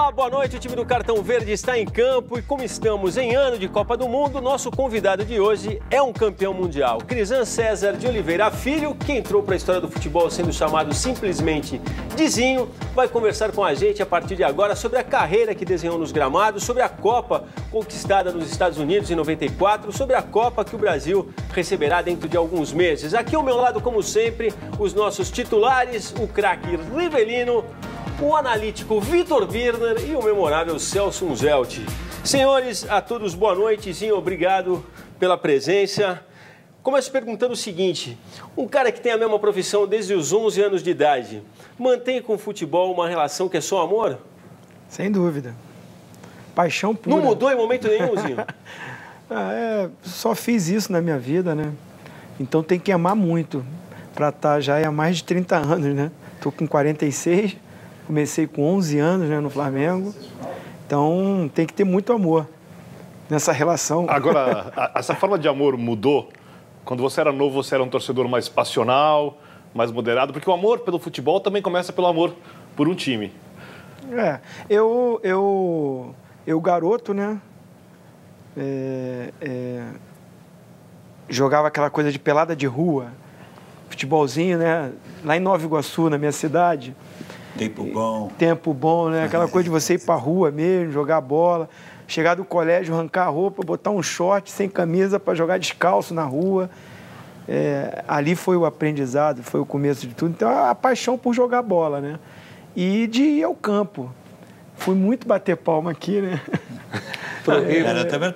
Olá, boa noite. O time do Cartão Verde está em campo e como estamos em ano de Copa do Mundo, nosso convidado de hoje é um campeão mundial. Crisan César de Oliveira Filho, que entrou para a história do futebol sendo chamado simplesmente de Zinho, vai conversar com a gente a partir de agora sobre a carreira que desenhou nos gramados, sobre a Copa conquistada nos Estados Unidos em 94, sobre a Copa que o Brasil receberá dentro de alguns meses. Aqui ao meu lado, como sempre, os nossos titulares, o craque Rivelino, o analítico Vitor Birner e o memorável Celso Unzelt. Senhores, a todos boa noite, Zinho, obrigado pela presença. Começo perguntando o seguinte, um cara que tem a mesma profissão desde os 11 anos de idade, mantém com o futebol uma relação que é só amor? Sem dúvida. Paixão pura. Não mudou em momento nenhum, Zinho? Só fiz isso na minha vida, né? Então tem que amar muito para estar já há mais de 30 anos, né? Tô com 46, comecei com 11 anos, né, no Flamengo. Então tem que ter muito amor nessa relação. Agora, essa forma de amor mudou? Quando você era novo, você era um torcedor mais passional, mais moderado? Porque o amor pelo futebol também começa pelo amor por um time. Eu garoto, né? Jogava aquela coisa de pelada de rua, futebolzinho, né? Lá em Nova Iguaçu, na minha cidade. Tempo bom, né? Aquela coisa de você ir pra rua mesmo, jogar bola, chegar do colégio, arrancar a roupa, botar um short sem camisa para jogar descalço na rua. Ali foi o aprendizado, foi o começo de tudo. Então, a paixão por jogar bola, né? E de ir ao campo. Fui muito bater palma aqui, né? Eu também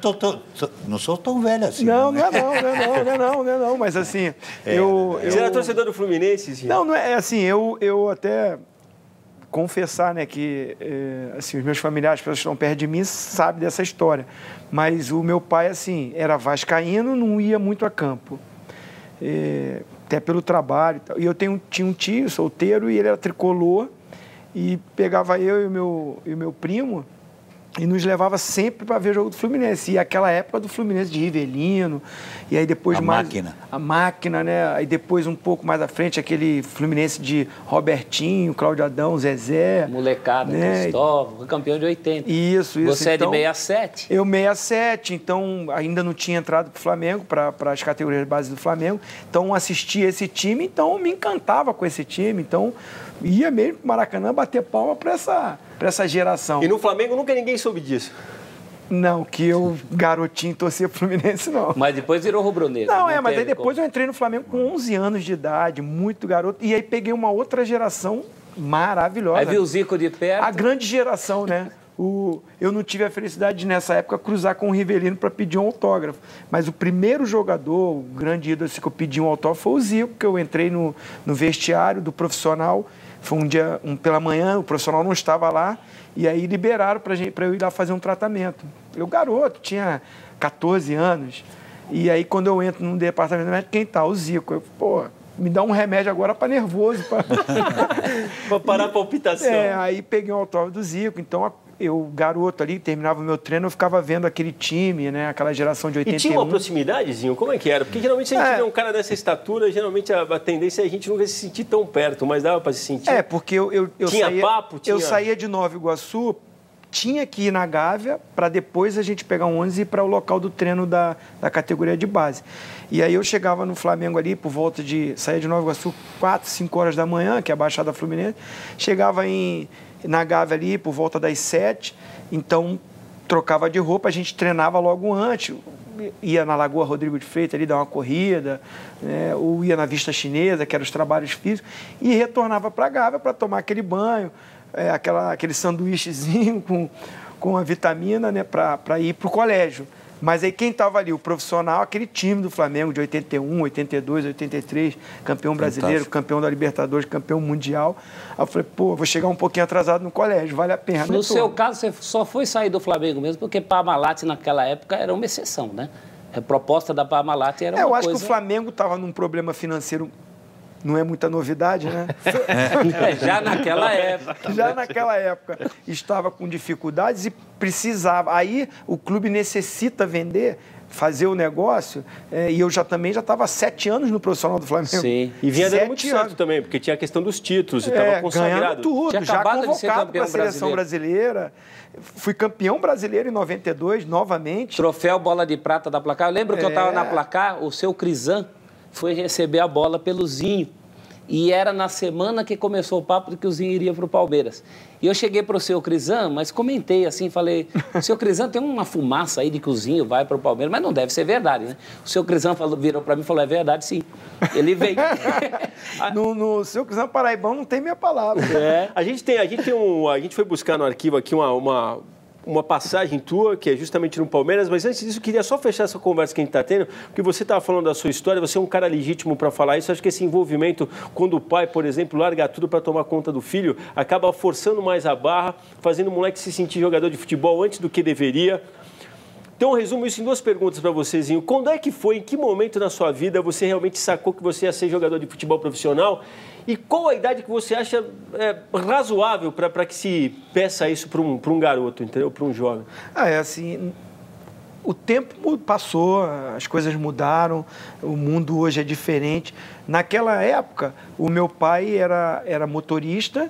não sou tão velho assim. Não é não. Mas assim, Você era torcedor do Fluminense, Zinho? Não é assim, eu até confessar, né, que assim, os meus familiares, as pessoas que estão perto de mim, sabem dessa história. Mas o meu pai, assim, era vascaíno, não ia muito a campo. Até pelo trabalho e tal. E eu tinha um tio solteiro e ele era tricolor e pegava eu e o meu primo e nos levava sempre para ver o jogo do Fluminense. E aquela época do Fluminense de Rivelino, e aí depois a máquina, né? Aí depois um pouco mais à frente aquele Fluminense de Robertinho, Cláudio Adão, Zezé. Molecada, né? Cristóvão, campeão de 80. Isso. Você então, é de 67? Eu 67, então ainda não tinha entrado para o Flamengo, para as categorias de base do Flamengo. Então assistia esse time, então me encantava com esse time. Então ia mesmo para o Maracanã bater palma para essa geração. E no Flamengo nunca ninguém soube disso? Não, que eu, garotinho, torcia pro Fluminense, não. Mas depois virou rubro-negro. Não, mas aí depois eu entrei no Flamengo com 11 anos de idade, muito garoto. E aí peguei uma outra geração maravilhosa. Aí viu o Zico de perto. A grande geração, né? Eu não tive a felicidade de, nessa época, cruzar com o Rivelino para pedir um autógrafo. Mas o primeiro jogador, o grande ídolo que eu pedi um autógrafo foi o Zico, que eu entrei no vestiário do profissional. Foi um dia, pela manhã, o profissional não estava lá, e aí liberaram para eu ir lá fazer um tratamento. Eu, garoto, tinha 14 anos, e aí quando eu entro num departamento médico, quem tá? O Zico. Eu, me dá um remédio agora para nervoso. Para parar a palpitação. Aí peguei um autógrafo do Zico, então eu, garoto ali, terminava o meu treino, eu ficava vendo aquele time, né? Aquela geração de 81. E tinha uma proximidadezinho? Como é que era? Porque geralmente se a gente vê um cara dessa estatura, geralmente a tendência é a gente nunca se sentir tão perto, mas dava para se sentir. Porque eu saía de Nova Iguaçu, tinha que ir na Gávea para depois a gente pegar um ônibus e ir para o local do treino da categoria de base. E aí eu chegava no Flamengo ali por volta saía de Nova Iguaçu 4, 5 horas da manhã, que é a Baixada Fluminense, chegava na Gávea ali por volta das 7, então trocava de roupa, a gente treinava logo antes, ia na Lagoa Rodrigo de Freitas ali dar uma corrida, né, ou ia na Vista Chinesa, que eram os trabalhos físicos, e retornava para a Gávea para tomar aquele banho, aquele sanduíchezinho com a vitamina, né, para ir para o colégio. Mas aí quem estava ali, o profissional, aquele time do Flamengo de 81, 82, 83, campeão brasileiro, campeão da Libertadores, campeão mundial. Aí eu falei, vou chegar um pouquinho atrasado no colégio, vale a pena. No seu caso, você só foi sair do Flamengo mesmo porque Parmalat naquela época era uma exceção, né? A proposta da Parmalat era uma coisa... Eu acho que o Flamengo estava num problema financeiro não é muita novidade, né? Já naquela época. Já naquela época estava com dificuldades e precisava. Aí o clube necessita vender, fazer o negócio, e eu também já estava há 7 anos no profissional do Flamengo. Sim. E vinha dando muito certo também, porque tinha a questão dos títulos, e estava consagrado. Ganhando tudo, tinha já convocado para a seleção brasileira. Fui campeão brasileiro em 92, novamente. Troféu Bola de Prata da Placar. Eu lembro que eu estava na Placar, o seu Crisan foi receber a bola pelo Zinho. E era na semana que começou o papo de que o Zinho iria para o Palmeiras. E eu cheguei para o seu Crisan, mas comentei assim, falei, o seu Crisan tem uma fumaça aí de que o Zinho vai para o Palmeiras, mas não deve ser verdade, né? O seu Crisan virou para mim e falou, é verdade sim, ele veio. No seu Crisan Paraibão não tem minha palavra. A gente foi buscar no arquivo aqui uma passagem tua, que é justamente no Palmeiras, mas antes disso eu queria só fechar essa conversa que a gente está tendo, porque você estava falando da sua história, você é um cara legítimo para falar isso, acho que esse envolvimento, quando o pai, por exemplo, larga tudo para tomar conta do filho, acaba forçando mais a barra, fazendo o moleque se sentir jogador de futebol antes do que deveria. Então, eu resumo isso em 2 perguntas para você, Zinho. Quando é que foi, em que momento na sua vida você realmente sacou que você ia ser jogador de futebol profissional? E qual a idade que você acha razoável para que se peça isso para um garoto, entendeu? Para um jovem? Assim, o tempo passou, as coisas mudaram, o mundo hoje é diferente. Naquela época, o meu pai era motorista.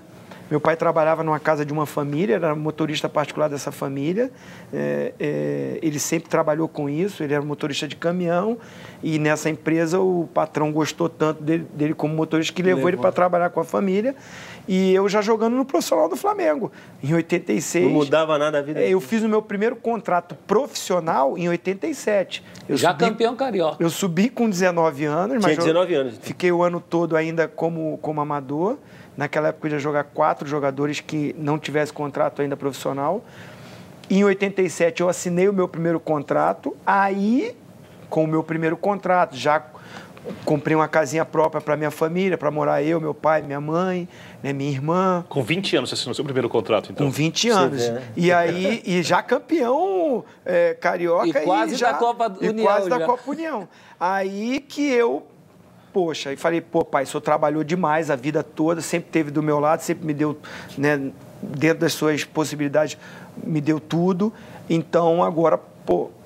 Meu pai trabalhava numa casa de uma família, era motorista particular dessa família. Ele sempre trabalhou com isso, ele era motorista de caminhão. E nessa empresa o patrão gostou tanto dele como motorista que levou ele para trabalhar com a família. E eu já jogando no profissional do Flamengo, em 86. Não mudava nada a vida? Eu fiz o meu primeiro contrato profissional em 87. Campeão carioca. Eu subi com 19 anos. Tinha 19 anos. Então. Fiquei o ano todo ainda como amador. Naquela época eu ia jogar 4 jogadores que não tivessem contrato ainda profissional. Em 87 eu assinei o meu primeiro contrato. Aí, com o meu primeiro contrato, já comprei uma casinha própria para minha família, para morar eu, meu pai, minha mãe, né, minha irmã. Com 20 anos você assinou seu primeiro contrato, então? Com 20 anos. Vê, né? E aí, já campeão carioca. E quase da Copa União. E quase da Copa União. Aí que eu... Poxa, e falei, pai, o senhor trabalhou demais a vida toda, sempre esteve do meu lado, sempre me deu, né, dentro das suas possibilidades, me deu tudo. Então, agora,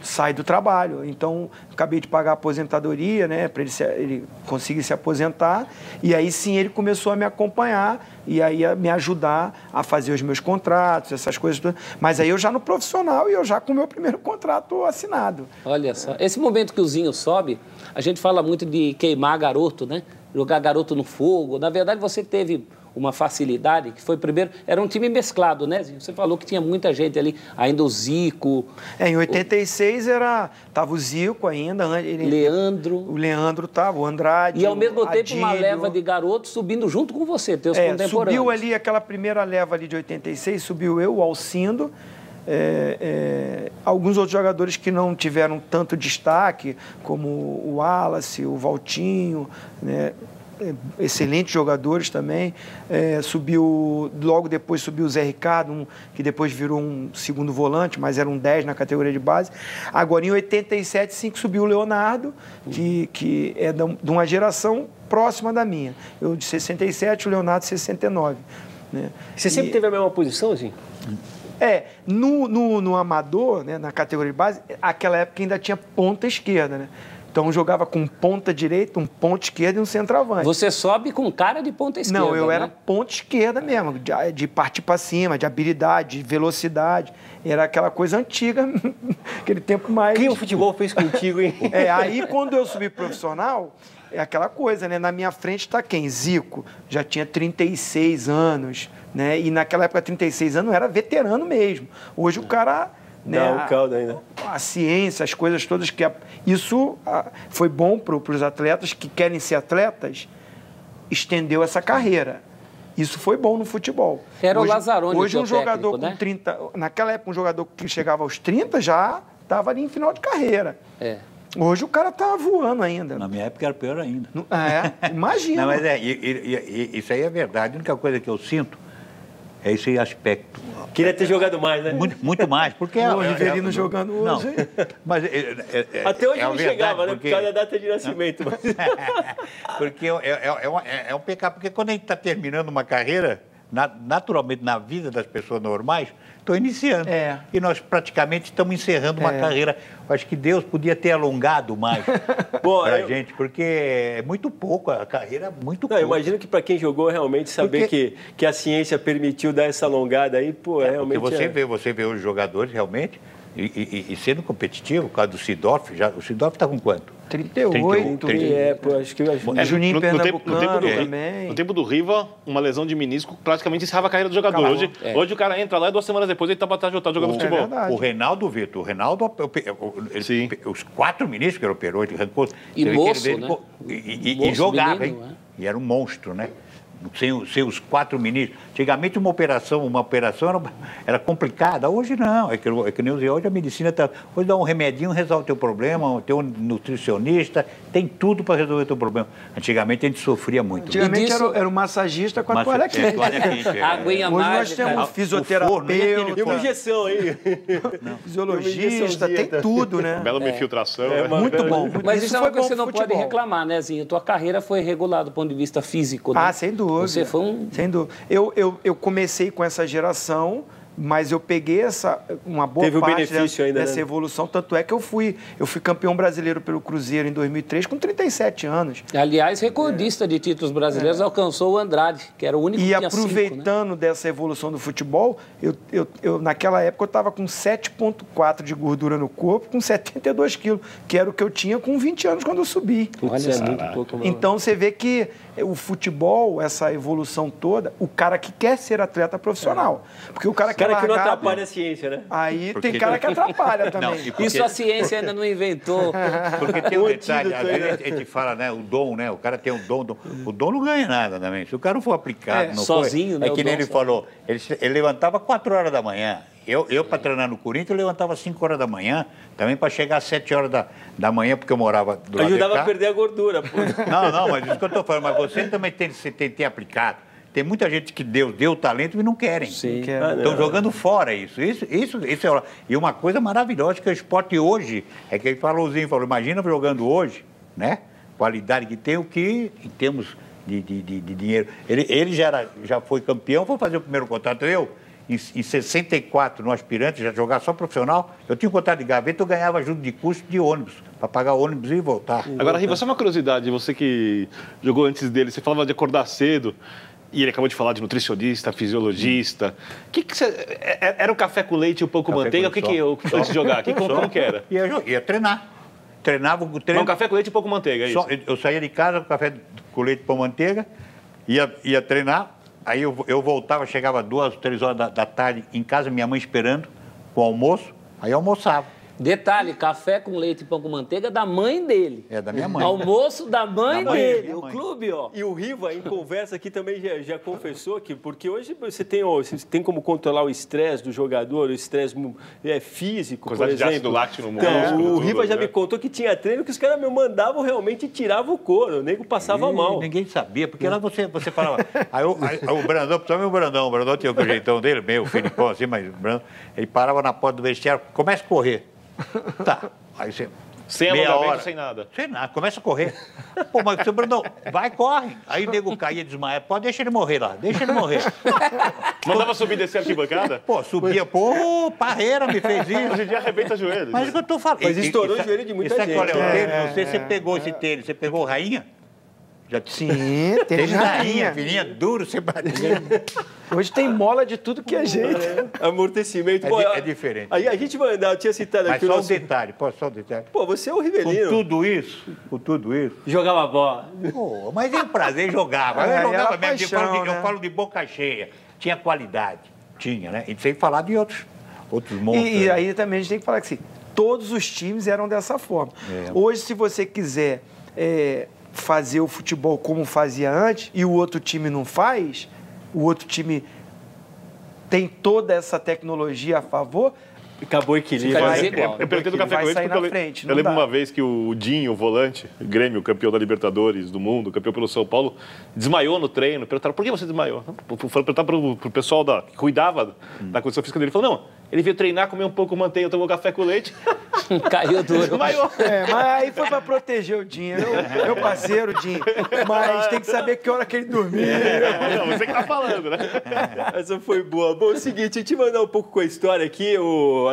sai do trabalho. Então, acabei de pagar a aposentadoria, né, para ele conseguir se aposentar. E aí, sim, ele começou a me acompanhar e aí a me ajudar a fazer os meus contratos, essas coisas todas. Mas aí eu já no profissional e eu já com o meu primeiro contrato assinado. Olha só, esse momento que o Zinho sobe, a gente fala muito de queimar garoto, né? Jogar garoto no fogo. Na verdade, você teve uma facilidade, que foi primeiro... Era um time mesclado, né, Zinho? Você falou que tinha muita gente ali, ainda o Zico... Em 86 tava o Zico ainda... Leandro... O Leandro tava, o Andrade... E ao mesmo tempo uma leva de garotos subindo junto com você, teus contemporâneos. Subiu ali, aquela primeira leva ali de 86, subiu eu, o Alcindo... alguns outros jogadores que não tiveram tanto destaque, como o Wallace, o Valtinho, né? Excelentes jogadores também. Logo depois subiu o Zé Ricardo, que depois virou um segundo volante, mas era um 10 na categoria de base. Agora, em 87, sim, que subiu o Leonardo, que é de uma geração próxima da minha. Eu de 67, o Leonardo de 69. Né? Você sempre teve a mesma posição, assim? No amador, né, na categoria de base, aquela época ainda tinha ponta esquerda, né? Então, eu jogava com ponta direita, um ponta esquerda e um centroavante. Você sobe com cara de ponta esquerda, não, eu era ponta esquerda mesmo, de partir para cima, de habilidade, de velocidade. Era aquela coisa antiga, aquele tempo mais... Que o futebol fez contigo, hein? Aí, quando eu subi profissional, é aquela coisa, né? Na minha frente está quem? Zico, já tinha 36 anos, né? E naquela época, 36 anos, era veterano mesmo. Hoje o cara... Né, o caldo ainda. A ciência, as coisas todas que... Isso foi bom para os atletas que querem ser atletas, estendeu essa carreira. Isso foi bom no futebol. Era o Lazzaroni. Hoje um jogador com 30... Naquela época, um jogador que chegava aos 30 já estava ali em final de carreira. Hoje o cara tá voando ainda. Na minha época era pior ainda. Imagina. Não, mas isso aí é verdade. A única coisa que eu sinto É esse aspecto. Queria ter jogado mais, né? Muito mais, porque... O Rivelino jogando hoje. Não, mas até hoje não chegava, né? Porque... Por causa da data de nascimento. Mas... porque é um pecado, porque quando a gente está terminando uma carreira, naturalmente na vida das pessoas normais, estou iniciando. E nós praticamente estamos encerrando uma carreira. Acho que Deus podia ter alongado mais para a gente, porque é muito pouco, a carreira é muito pouco. Eu imagino que para quem jogou realmente saber que a ciência permitiu dar essa alongada aí, realmente... Porque você vê os jogadores realmente, e sendo competitivo, por causa do Sidorf, o Sidorf está com quanto? 38. Acho que... Juninho Pernambucano também. No tempo do Riva, uma lesão de menisco praticamente encerrava a carreira do jogador. Hoje o cara entra lá e 2 semanas depois ele está batajotado jogando futebol. O Reinaldo, Vitor, os 4 ministros que ele operou, ele arrancou... E moço, né? E jogava, menino, hein? E era um monstro, né? Sem os 4 ministros. Antigamente uma operação era complicada, hoje não. É que nem hoje a medicina está... Hoje dá um remedinho, resolve o teu problema, tem um nutricionista, tem tudo para resolver o teu problema. Antigamente a gente sofria muito. Antigamente era um massagista com a toalha quente. Aguinha hoje mágica. nós temos fisioterapeuta. E uma injeção aí. Fisiologista, tem tudo, né? Bela infiltração. Muito bom. Mas isso é uma coisa que você não pode reclamar, né, Zinho? Tua carreira foi regulada do ponto de vista físico, né? Ah, sem dúvida. Você foi um... Sem dúvida. Eu comecei com essa geração, mas eu peguei uma boa parte dessa evolução. Tanto é que eu fui campeão brasileiro pelo Cruzeiro em 2003 com 37 anos. Aliás, recordista de títulos brasileiros, alcançou o Andrade, que era o único que tinha 5, aproveitando dessa evolução do futebol, naquela época eu estava com 7,4 de gordura no corpo, com 72 quilos, que era o que eu tinha com 20 anos quando eu subi. Olha, é muito pouco. Então você vê que o futebol, essa evolução toda, o cara que quer ser atleta profissional. Porque o cara que não atrapalha a ciência, né? Aí tem cara que atrapalha também. Porque... Isso a ciência ainda não inventou. Porque tem um detalhe, às vezes a gente fala, né, o dom, né? O cara tem um dom. O dom não ganha nada também. Se o cara não for aplicado, não sozinho, né? É que nem ele falou, ele levantava 4 horas da manhã. Eu para treinar no Corinthians, eu levantava 5 horas da manhã, também para chegar às 7 horas da manhã, porque eu morava do lado de cá. Ajudava a perder a gordura. Pô. Não, mas isso que eu estou falando. Mas você também tem que ter aplicado. Tem muita gente que deu talento e não querem. Sim. Estão jogando fora isso. Isso é... E uma coisa maravilhosa que o esporte hoje, é que ele falou, imagina jogando hoje, né? Qualidade que tem, o que em termos de dinheiro. Ele já foi campeão, foi fazer o primeiro contrato. Em 64, no aspirante, já jogar só profissional, eu tinha um contrato de gaveta, eu ganhava ajuda de custo de ônibus, para pagar o ônibus e voltar. Agora, Riva, só uma curiosidade, você que jogou antes dele, você falava de acordar cedo, e ele acabou de falar de nutricionista, fisiologista. Que você... Era um café com leite e um pouco manteiga? O que antes de jogar? Como que era? Ia treinar. Treinava o treino. Um café com leite e pouco manteiga, é isso? Eu saía de casa com café com leite e pão manteiga, ia treinar. Aí eu voltava, chegava 2, 3 horas da tarde em casa, minha mãe esperando com o almoço, aí eu almoçava. Detalhe, café com leite e pão com manteiga da mãe dele. É, da minha mãe. Almoço da mãe dele, o clube, ó. E o Riva, em conversa aqui, também já confessou que, porque hoje você tem como controlar o estresse do jogador, o estresse físico, por exemplo. De ácido lácteo no músculo. O Riva já me contou que tinha treino que os caras me mandavam realmente e tiravam o couro, o nego passava mal. Ninguém sabia, porque lá você falava... Aí o Brandão, principalmente o Brandão tinha o jeitão dele, meio Felipão assim, mas o Brandão, ele parava na porta do vestiário, começa a correr. Tá, aí você... Sem alongamento, sem nada. Sem nada, começa a correr. Pô, mas seu Brandão, vai, corre. Aí o nego caía, desmaia. Pô, deixa ele morrer lá, deixa ele morrer. Mandava subir e descer a arquibancada? Pô, subia, Parreira me fez isso. Hoje em dia arrebenta joelho. Mas o que eu tô falando... Mas estourou o joelho de muita gente. Olha, não sei se você pegou esse tênis, você pegou rainha? Sim, tênis rainha, fininha, duro, você batia. Hoje tem mola de tudo que é jeito. Amortecimento. É diferente. Aí a gente vai andar, eu tinha citado aqui... Mas só um detalhe. Pô, você é o Rivelino. Com tudo isso... Jogava bola. Pô, mas é um prazer jogar. Eu jogava mesmo, eu falo de boca cheia. Tinha qualidade. Tinha, né? E sem falar de outros monstros. E aí também a gente tem que falar que assim, todos os times eram dessa forma. Hoje, se você quiser... fazer o futebol como fazia antes e o outro time não faz, o outro time tem toda essa tecnologia a favor, Acabou o equilíbrio. Eu perguntei do Café com Leite porque eu lembro uma vez que o Dinho, o volante, Grêmio, campeão da Libertadores do mundo, campeão pelo São Paulo, desmaiou no treino. Perguntaram, por que você desmaiou? Foram perguntar pro pessoal que cuidava da condição física dele. Ele falou, não, ele veio treinar, comer um pouco manteiga, tomou café com leite. Caiu duro. Desmaiou. Mas aí foi pra proteger o Dinho. Meu parceiro, Dinho. Mas tem que saber que hora que ele dormiu. Não, você que tá falando, né? Essa foi boa. Bom, é o seguinte, eu te mandar um pouco com a história aqui.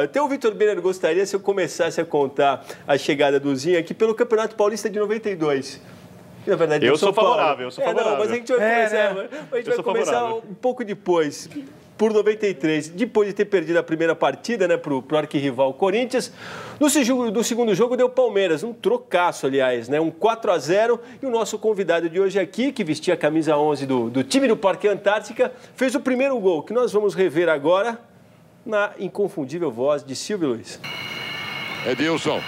Até o Vitor Brenner gostaria se eu começasse a contar a chegada do Zinho aqui pelo Campeonato Paulista de 92. Na verdade, eu sou favorável, eu sou favorável. Não, mas a gente vai começar um pouco depois. Por 93, depois de ter perdido a primeira partida, né, pro arquirrival Corinthians. No segundo jogo deu Palmeiras, um trocaço, aliás, né, um 4-0. E o nosso convidado de hoje aqui, que vestia a camisa 11 do time do Parque Antártica, fez o primeiro gol, que nós vamos rever agora na inconfundível voz de Silvio Luiz. Edilson.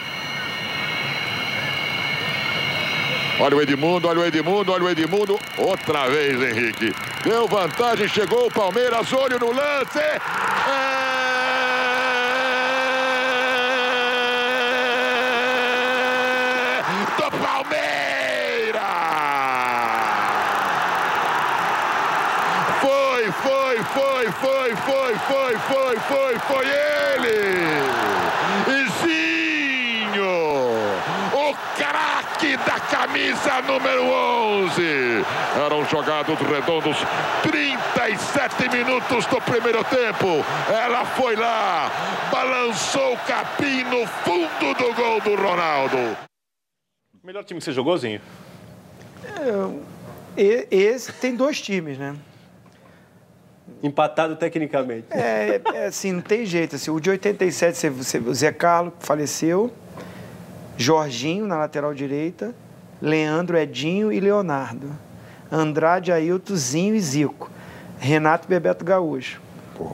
Olha o Edmundo, olha o Edmundo, olha o Edmundo. Outra vez, Henrique. Deu vantagem, chegou o Palmeiras, olho no lance. Do Palmeiras! Foi ele! Da camisa número 11. Eram jogados redondos 37 minutos do primeiro tempo. Ela foi lá, balançou o capim no fundo do gol do Ronaldo. Melhor time que você jogou, Zinho? Esse tem dois times, né? Empatado tecnicamente. Assim, não tem jeito. Assim, o de 87, o Zé Carlos faleceu. Jorginho na lateral direita, Leandro, Edinho e Leonardo. Andrade, Ailton, Zinho e Zico. Renato, Bebeto Gaúcho.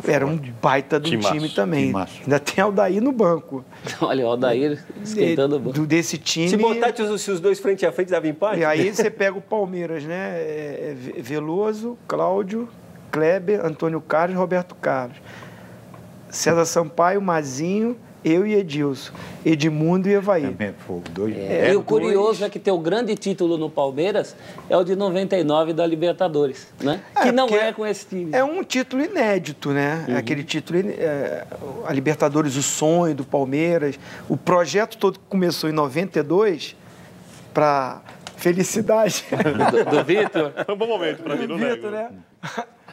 Era um baita do time também. Ainda tem Aldair no banco. Olha, o Aldair esquentando o banco. Desse time... Se botasse os dois frente a frente, dava empate? E aí você pega o Palmeiras, né? Veloso, Cláudio, Kleber, Antônio Carlos e Roberto Carlos. César Sampaio, Mazinho... Eu e Edilson, Edmundo e Evaí. E o curioso é que teu grande título no Palmeiras é o de 99 da Libertadores, né? Que não é com esse time. É um título inédito, né? Uhum. Aquele título, a Libertadores, o sonho do Palmeiras. O projeto todo que começou em 92 para felicidade do Vitor. Foi um bom momento para mim, não é? Vitor, né?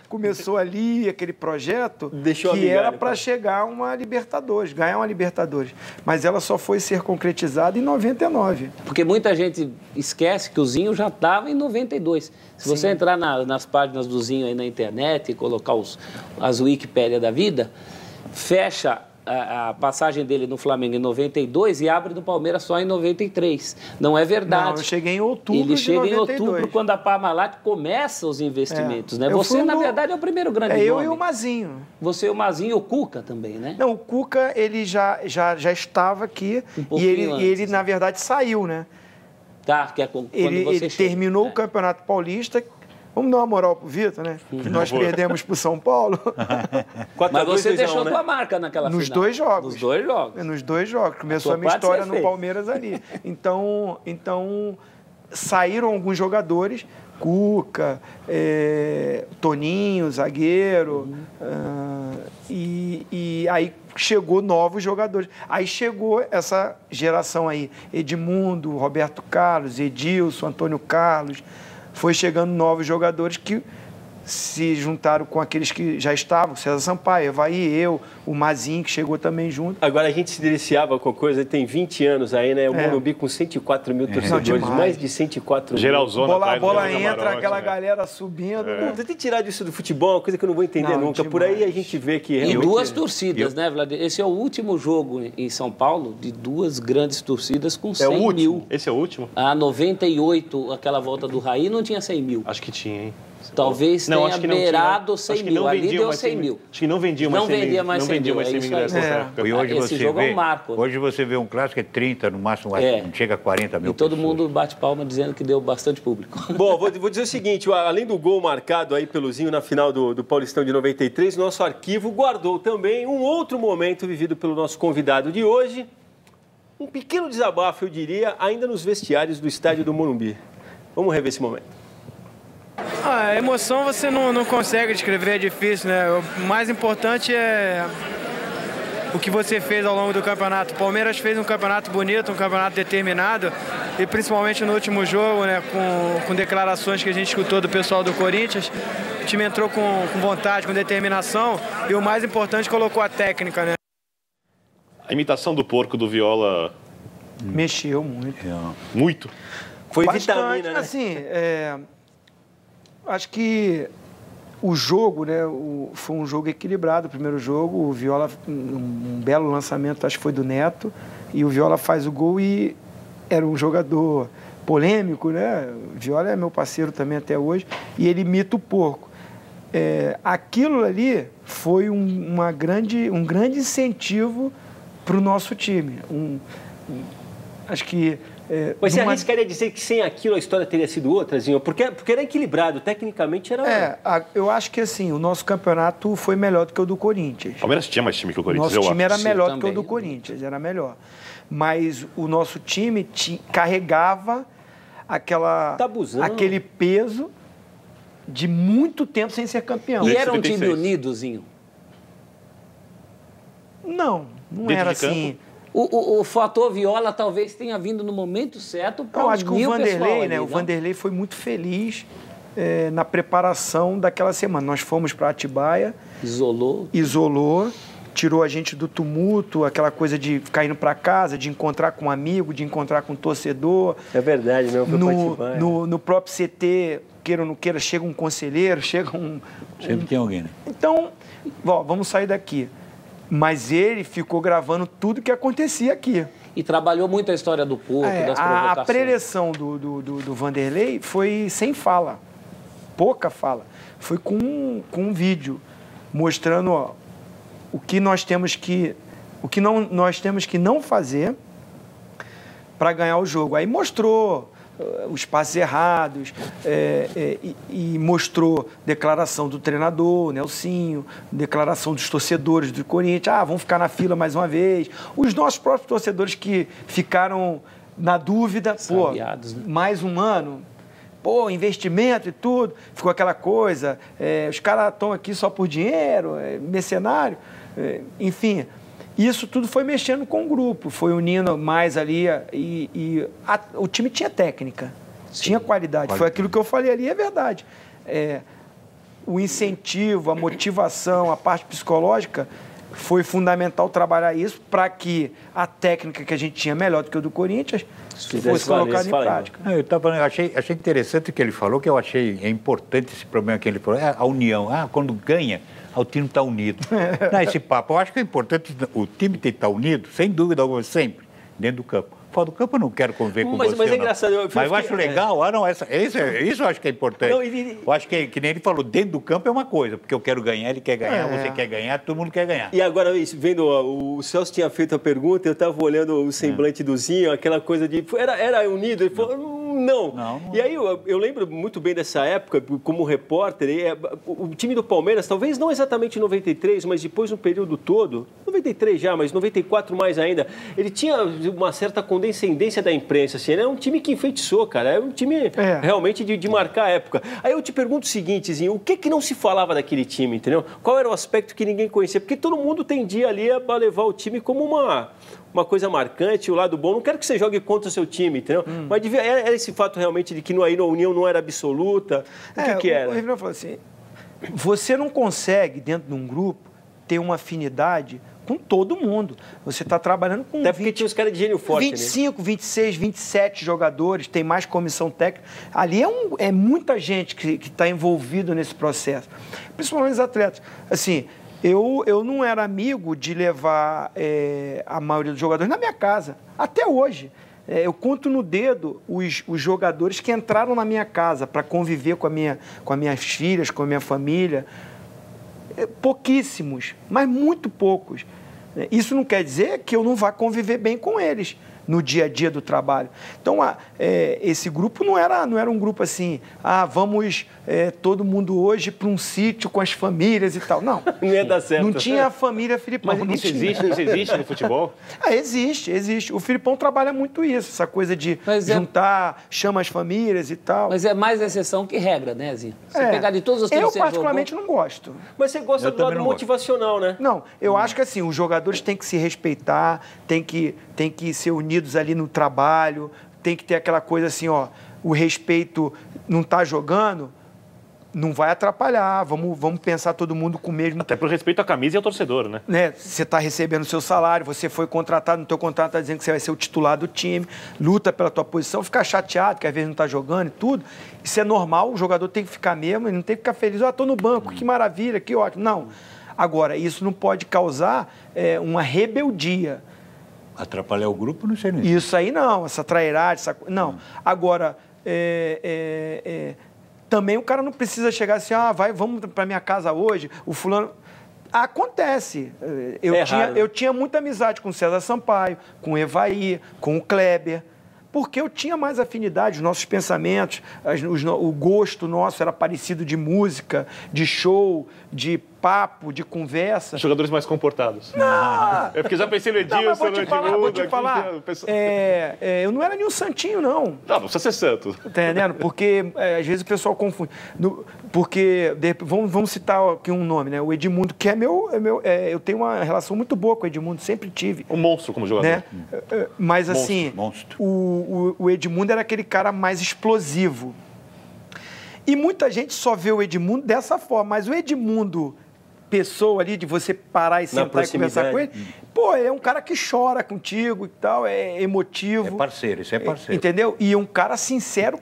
Começou ali aquele projeto que era para chegar a uma Libertadores, ganhar uma Libertadores. Mas ela só foi ser concretizada em 99. Porque muita gente esquece que o Zinho já estava em 92. Se você entrar nas páginas do Zinho aí na internet e colocar as Wikipédia da vida, fecha a passagem dele no Flamengo em 92 e abre no Palmeiras só em 93. Não é verdade. Não, eu cheguei em outubro Ele chega 92. em outubro, quando a Parmalat começa os investimentos, né? Você, na verdade, é o primeiro grande nome. Eu e o Mazinho. Você, o Mazinho e o Cuca também, né? Não, o Cuca, ele já estava aqui e ele, na verdade, saiu, né? Tá, que é quando ele terminou o Campeonato Paulista. Vamos dar uma moral pro Vitor, né? Que nós perdemos pro São Paulo. Mas você deixou tua marca naquela final. Nos dois jogos. Nos dois jogos. Nos dois jogos. Começou a minha história no Palmeiras ali. Então, saíram alguns jogadores. Cuca, Toninho, zagueiro. E aí chegou novos jogadores. Aí chegou essa geração aí. Edmundo, Roberto Carlos, Edilson, Antônio Carlos... Foi chegando novos jogadores que se juntaram com aqueles que já estavam, César Sampaio, Evaí, eu, o Mazinho, que chegou também junto. Agora a gente se deliciava com a coisa, tem 20 anos aí, né? O Morumbi com 104 mil torcedores, mais de 104 mil. Geralzona, a bola entra, aquela galera subindo. Tem que tirar disso do futebol, uma coisa que eu não vou entender nunca. Demais. Por aí a gente vê que... E duas torcidas, né, Vladimir? Esse é o último jogo em São Paulo de duas grandes torcidas com 100 mil. Esse é o último? 98, aquela volta do Raí, não tinha 100 mil. Acho que tinha, hein? Talvez tenha beirado 100 mil. Ali deu 100 mil. Acho que não vendia mais 100 mil. E hoje esse jogo é um marco. Hoje você vê um clássico, é 30, no máximo não chega a 40 mil. E todo mundo bate palma dizendo que deu bastante público. Bom, vou dizer o seguinte, além do gol marcado aí pelo Zinho na final do Paulistão de 93, nosso arquivo guardou também um outro momento vivido pelo nosso convidado de hoje. Um pequeno desabafo, eu diria, ainda nos vestiários do estádio do Morumbi. Vamos rever esse momento. A emoção você não consegue descrever, é difícil, né? O mais importante é o que você fez ao longo do campeonato. O Palmeiras fez um campeonato bonito, um campeonato determinado, e principalmente no último jogo, né, com declarações que a gente escutou do pessoal do Corinthians, o time entrou com vontade, com determinação, e o mais importante, colocou a técnica, né? A imitação do porco do Viola... Mexeu muito. Muito? Foi bastante, vitamina, né? Assim, acho que o jogo, né, foi um jogo equilibrado. O primeiro jogo, o Viola, um belo lançamento, acho que foi do Neto, e o Viola faz o gol e era um jogador polêmico, né? O Viola é meu parceiro também até hoje, e ele imita o porco. Aquilo ali foi um grande incentivo para o nosso time. Acho que... Mas você arriscaria dizer que sem aquilo a história teria sido outra, Zinho? Porque era equilibrado, tecnicamente era... eu acho que assim, o nosso campeonato foi melhor do que o do Corinthians. O Palmeiras tinha mais time que o Corinthians, Nosso time era melhor também. do que o do Corinthians, era melhor. Mas o nosso time carregava aquele peso de muito tempo sem ser campeão. E era um time unido, Zinho? Não era assim... O fator Viola talvez tenha vindo no momento certo para eu acho que o Vanderlei, ali, o Vanderlei foi muito feliz na preparação daquela semana. Nós fomos para Atibaia. Isolou, tirou a gente do tumulto, aquela coisa de ficar indo para casa, de encontrar com um amigo, de encontrar com um torcedor. É verdade, mesmo. No próprio CT, queira ou não queira, chega um conselheiro, Sempre tem alguém, né? Então, vamos sair daqui. Mas ele ficou gravando tudo que acontecia aqui. E trabalhou muito a história do porco, das provocações. A preleção do Vanderlei foi sem fala, pouca fala. Foi com um vídeo mostrando o que nós temos que não fazer para ganhar o jogo. Aí mostrou os passes errados, e mostrou declaração do treinador, Nelsinho, declaração dos torcedores do Corinthians, vamos ficar na fila mais uma vez. Os nossos próprios torcedores que ficaram na dúvida, Sabiados, né? Mais um ano, investimento e tudo, ficou aquela coisa, os caras estão aqui só por dinheiro, mercenário, enfim... Isso tudo foi mexendo com o grupo, foi unindo mais ali o time tinha técnica, tinha qualidade. Foi aquilo que eu falei ali, é verdade. O incentivo, a motivação, a parte psicológica, foi fundamental trabalhar isso para que a técnica que a gente tinha melhor do que o do Corinthians fosse colocada em prática. Achei interessante o que ele falou, que eu achei importante esse problema que ele falou, a união. Quando ganha, o time está unido. Não, esse papo, eu acho que é importante o time ter que estar unido, sem dúvida alguma, sempre, dentro do campo. Fora do campo eu não quero conviver com você, mas é engraçado. Mas eu acho legal, isso eu acho que é importante. Eu acho que nem ele falou, dentro do campo é uma coisa, porque eu quero ganhar, ele quer ganhar, você quer ganhar, todo mundo quer ganhar. E agora, vendo, o Celso tinha feito a pergunta, eu estava olhando o semblante do Zinho, aquela coisa de... Era unido? Ele falou... Não. E aí eu lembro muito bem dessa época, como repórter, o time do Palmeiras, talvez não exatamente em 93, mas depois no período todo, 93 já, mas 94 mais ainda, ele tinha uma certa condescendência da imprensa, assim, era um time que enfeitiçou, cara, era um time realmente de marcar a época. Aí eu te pergunto o seguinte, Zinho, o que não se falava daquele time, entendeu? Qual era o aspecto que ninguém conhecia? Porque todo mundo tendia ali a levar o time como uma coisa marcante, o lado bom. Não quero que você jogue contra o seu time, entendeu? Mas era esse fato realmente de que aí a união não era absoluta. O que era? O Rivelino falou assim, você não consegue, dentro de um grupo, ter uma afinidade com todo mundo. Você está trabalhando com... Até porque tinha os caras de gênio forte, 25, 26, 27 jogadores, tem mais comissão técnica. Ali é muita gente que está envolvido nesse processo. Principalmente os atletas. Assim... Eu não era amigo de levar a maioria dos jogadores na minha casa, até hoje. Eu conto no dedo os jogadores que entraram na minha casa para conviver com as minhas filhas, com a minha família. Pouquíssimos, mas muito poucos. Isso não quer dizer que eu não vá conviver bem com eles no dia a dia do trabalho. Então, esse grupo não era um grupo assim, vamos todo mundo hoje para um sítio com as famílias e tal. Não. Não ia dar certo. Não tinha a família Filipão. Mas isso existe no futebol? Existe. O Filipão trabalha muito isso, essa coisa de juntar, chama as famílias e tal. Mas é mais exceção que regra, né, Zinho? Você pegar de todos os times que você particularmente não gosto. Mas você gosta do lado motivacional, né? Não, eu acho que assim, os jogadores têm que se respeitar, têm que ser unidos ali no trabalho, tem que ter aquela coisa assim, o respeito não está jogando, não vai atrapalhar, vamos pensar todo mundo com o mesmo... Até por respeito à camisa e ao torcedor, né? Você está recebendo o seu salário, você foi contratado, no teu contrato está dizendo que você vai ser o titular do time, luta pela tua posição, ficar chateado, que às vezes não está jogando e tudo, isso é normal, o jogador tem que ficar mesmo, ele não tem que ficar feliz, estou no banco, que maravilha, que ótimo. Não. Agora, isso não pode causar uma rebeldia. Atrapalhar o grupo, não sei nem. Isso aí não, essa trairagem, não. Agora, também o cara não precisa chegar assim, vamos para minha casa hoje, o fulano... Acontece. Eu tinha muita amizade com o César Sampaio, com o Evaí, com o Kleber, porque eu tinha mais afinidade, os nossos pensamentos, o gosto nosso era parecido de música, de show, de papo, de conversa. Jogadores mais comportados. Não. É porque já pensei no Edilson, no Edmundo. Vou te falar. Eu não era nenhum santinho, não. Não precisa ser santo. Tá entendendo? Porque às vezes o pessoal confunde. Vamos citar aqui um nome, né? O Edmundo, que eu tenho uma relação muito boa com o Edmundo, sempre tive. Um monstro como jogador. Né? Mas assim, o Edmundo era aquele cara mais explosivo. E muita gente só vê o Edmundo dessa forma, mas o Edmundo, pessoa ali, de você parar e sentar e conversar com ele, é um cara que chora contigo e tal, é emotivo. É parceiro, isso é parceiro. Entendeu? E é um cara sincero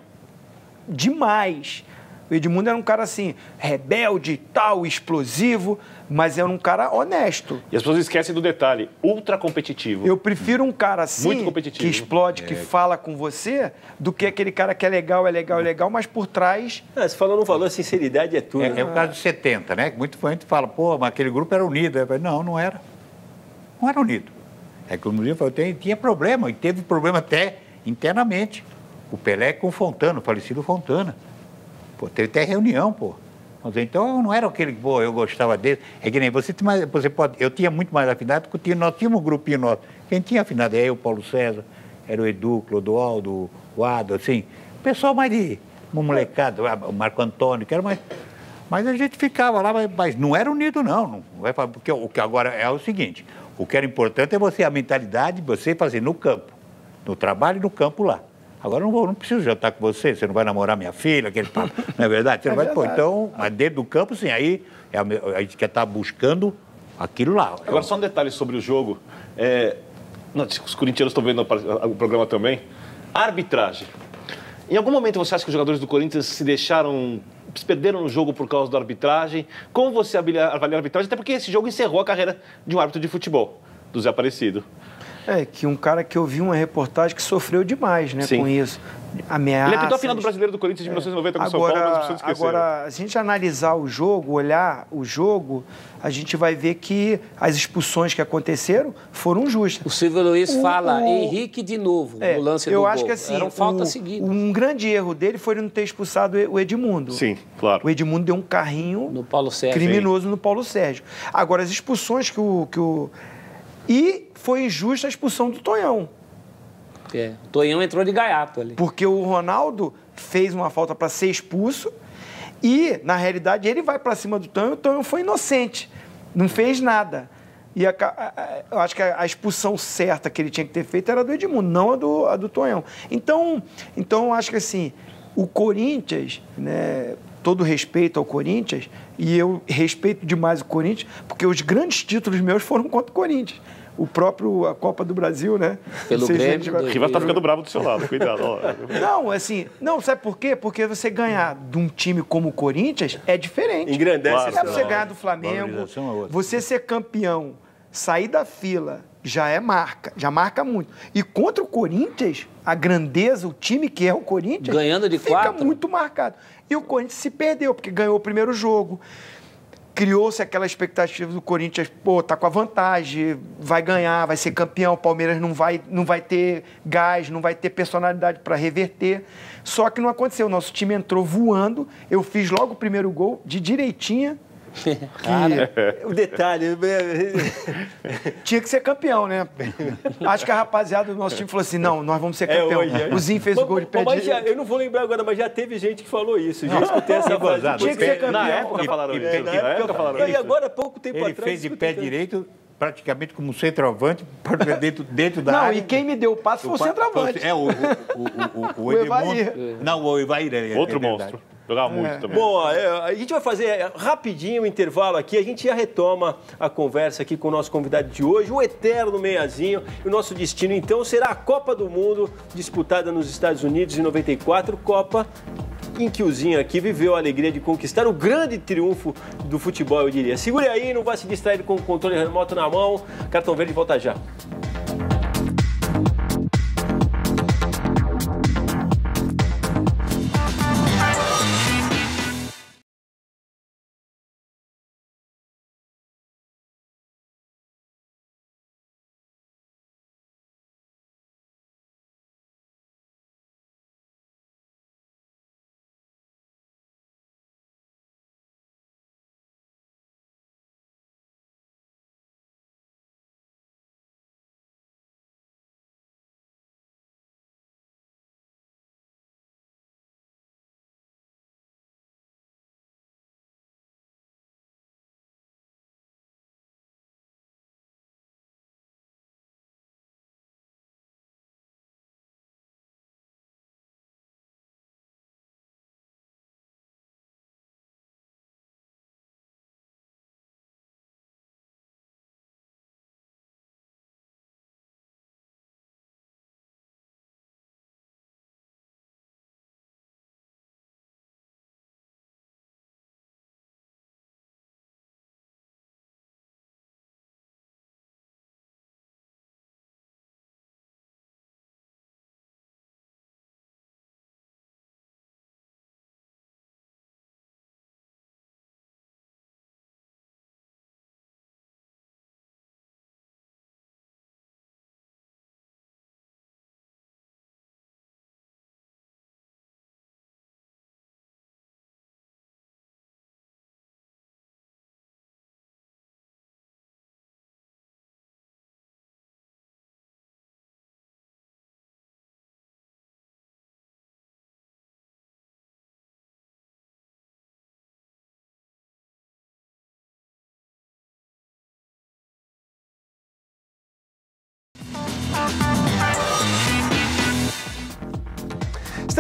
demais. O Edmundo era um cara assim, rebelde e tal, explosivo, mas era um cara honesto. E as pessoas esquecem do detalhe, ultra competitivo. Eu prefiro um cara assim, muito competitivo, que explode, que fala com você, do que aquele cara que é legal, mas por trás... Você falou, não falou, sinceridade é tudo. É o caso de 70, né? Muito gente fala, mas aquele grupo era unido. Eu falei, não era. Não era unido. É que o Mourinho falou, tinha problema, e teve problema até internamente. O Pelé com o Fontana, o falecido Fontana. Teve até reunião, Então, não era aquele que, eu gostava dele. É que nem eu tinha muito mais afinidade, porque nós tínhamos um grupinho nosso. Quem tinha afinidade era eu, Paulo César, era o Edu, Clodoaldo, o Ado, assim. O pessoal mais de uma molecada, o Marco Antônio, que era mais... Mas a gente ficava lá, mas não era unido, não. Porque o que agora é o seguinte, o que era importante é a mentalidade de você fazer no campo, no trabalho e no campo lá. Agora eu não preciso jantar com você não vai namorar minha filha, aquele papo, não é verdade? Você não vai, então, mas dentro do campo, sim, aí a gente quer estar buscando aquilo lá. Agora, só um detalhe sobre o jogo. Os corintianos estão vendo o programa também. A arbitragem. Em algum momento você acha que os jogadores do Corinthians se perderam no jogo por causa da arbitragem? Como você avalia a arbitragem? Até porque esse jogo encerrou a carreira de um árbitro de futebol, do Zé Aparecido. Que um cara que eu vi uma reportagem que sofreu demais, né, com isso. Ameaças. Ele apitou a final do Brasileiro do Corinthians de 1990 com o São Paulo, mas as pessoas esqueceram. Agora, se a gente analisar o jogo, olhar o jogo, a gente vai ver que as expulsões que aconteceram foram justas. O Silvio Luiz fala Henrique de novo no lance do gol. Eu acho que assim, eram falta seguida. Um grande erro dele foi não ter expulsado o Edmundo. Sim, claro. O Edmundo deu um carrinho no Paulo Sérgio, criminoso no Paulo Sérgio. Agora, as expulsões E foi injusta a expulsão do Tonhão. O Tonhão entrou de gaiato ali. Porque o Ronaldo fez uma falta para ser expulso e, na realidade, ele vai para cima do Tonhão e o Tonhão foi inocente. Não fez nada. E eu acho que a expulsão certa que ele tinha que ter feito era a do Edmundo, não a do Tonhão. Então, eu acho que assim, o Corinthians, né, todo respeito ao Corinthians, e eu respeito demais o Corinthians, porque os grandes títulos meus foram contra o Corinthians. A Copa do Brasil, né? Pelo Grêmio. O Riva tá ficando bravo do seu lado, cuidado. Não, sabe por quê? Porque você ganhar de um time como o Corinthians é diferente. Engrandece. Você ganhar do Flamengo, você ser campeão, sair da fila já marca muito. E contra o Corinthians, a grandeza, o time que é o Corinthians, ganhando de 4, fica muito marcado. E o Corinthians se perdeu, porque ganhou o primeiro jogo. Criou-se aquela expectativa do Corinthians, tá com a vantagem, vai ganhar, vai ser campeão, o Palmeiras não vai ter gás, não vai ter personalidade para reverter. Só que não aconteceu, nosso time entrou voando, eu fiz logo o primeiro gol, de direitinha. O detalhe... Tinha que ser campeão, né? Acho que a rapaziada do nosso time falou assim, não, nós vamos ser campeão. O Zinho fez o gol de pé direito. Eu não vou lembrar agora, mas já teve gente que falou isso. Já escutei essa frase. Tinha que ser campeão. Na época falaram isso. E agora, há pouco tempo atrás... Ele fez de pé direito... praticamente como centroavante, dentro da área. Não, e quem me deu o passo foi o centroavante. O Evair. Não, o Evair. Outro monstro. Jogava muito também. Bom, a gente vai fazer rapidinho um intervalo aqui, a gente já retoma a conversa aqui com o nosso convidado de hoje, o eterno Meiazinho. E o nosso destino, então, será a Copa do Mundo, disputada nos Estados Unidos em 94, Copa em que o Zinho aqui viveu a alegria de conquistar o grande triunfo do futebol, eu diria. Segure aí, não vá se distrair com o controle remoto na mão. Cartão Verde volta já.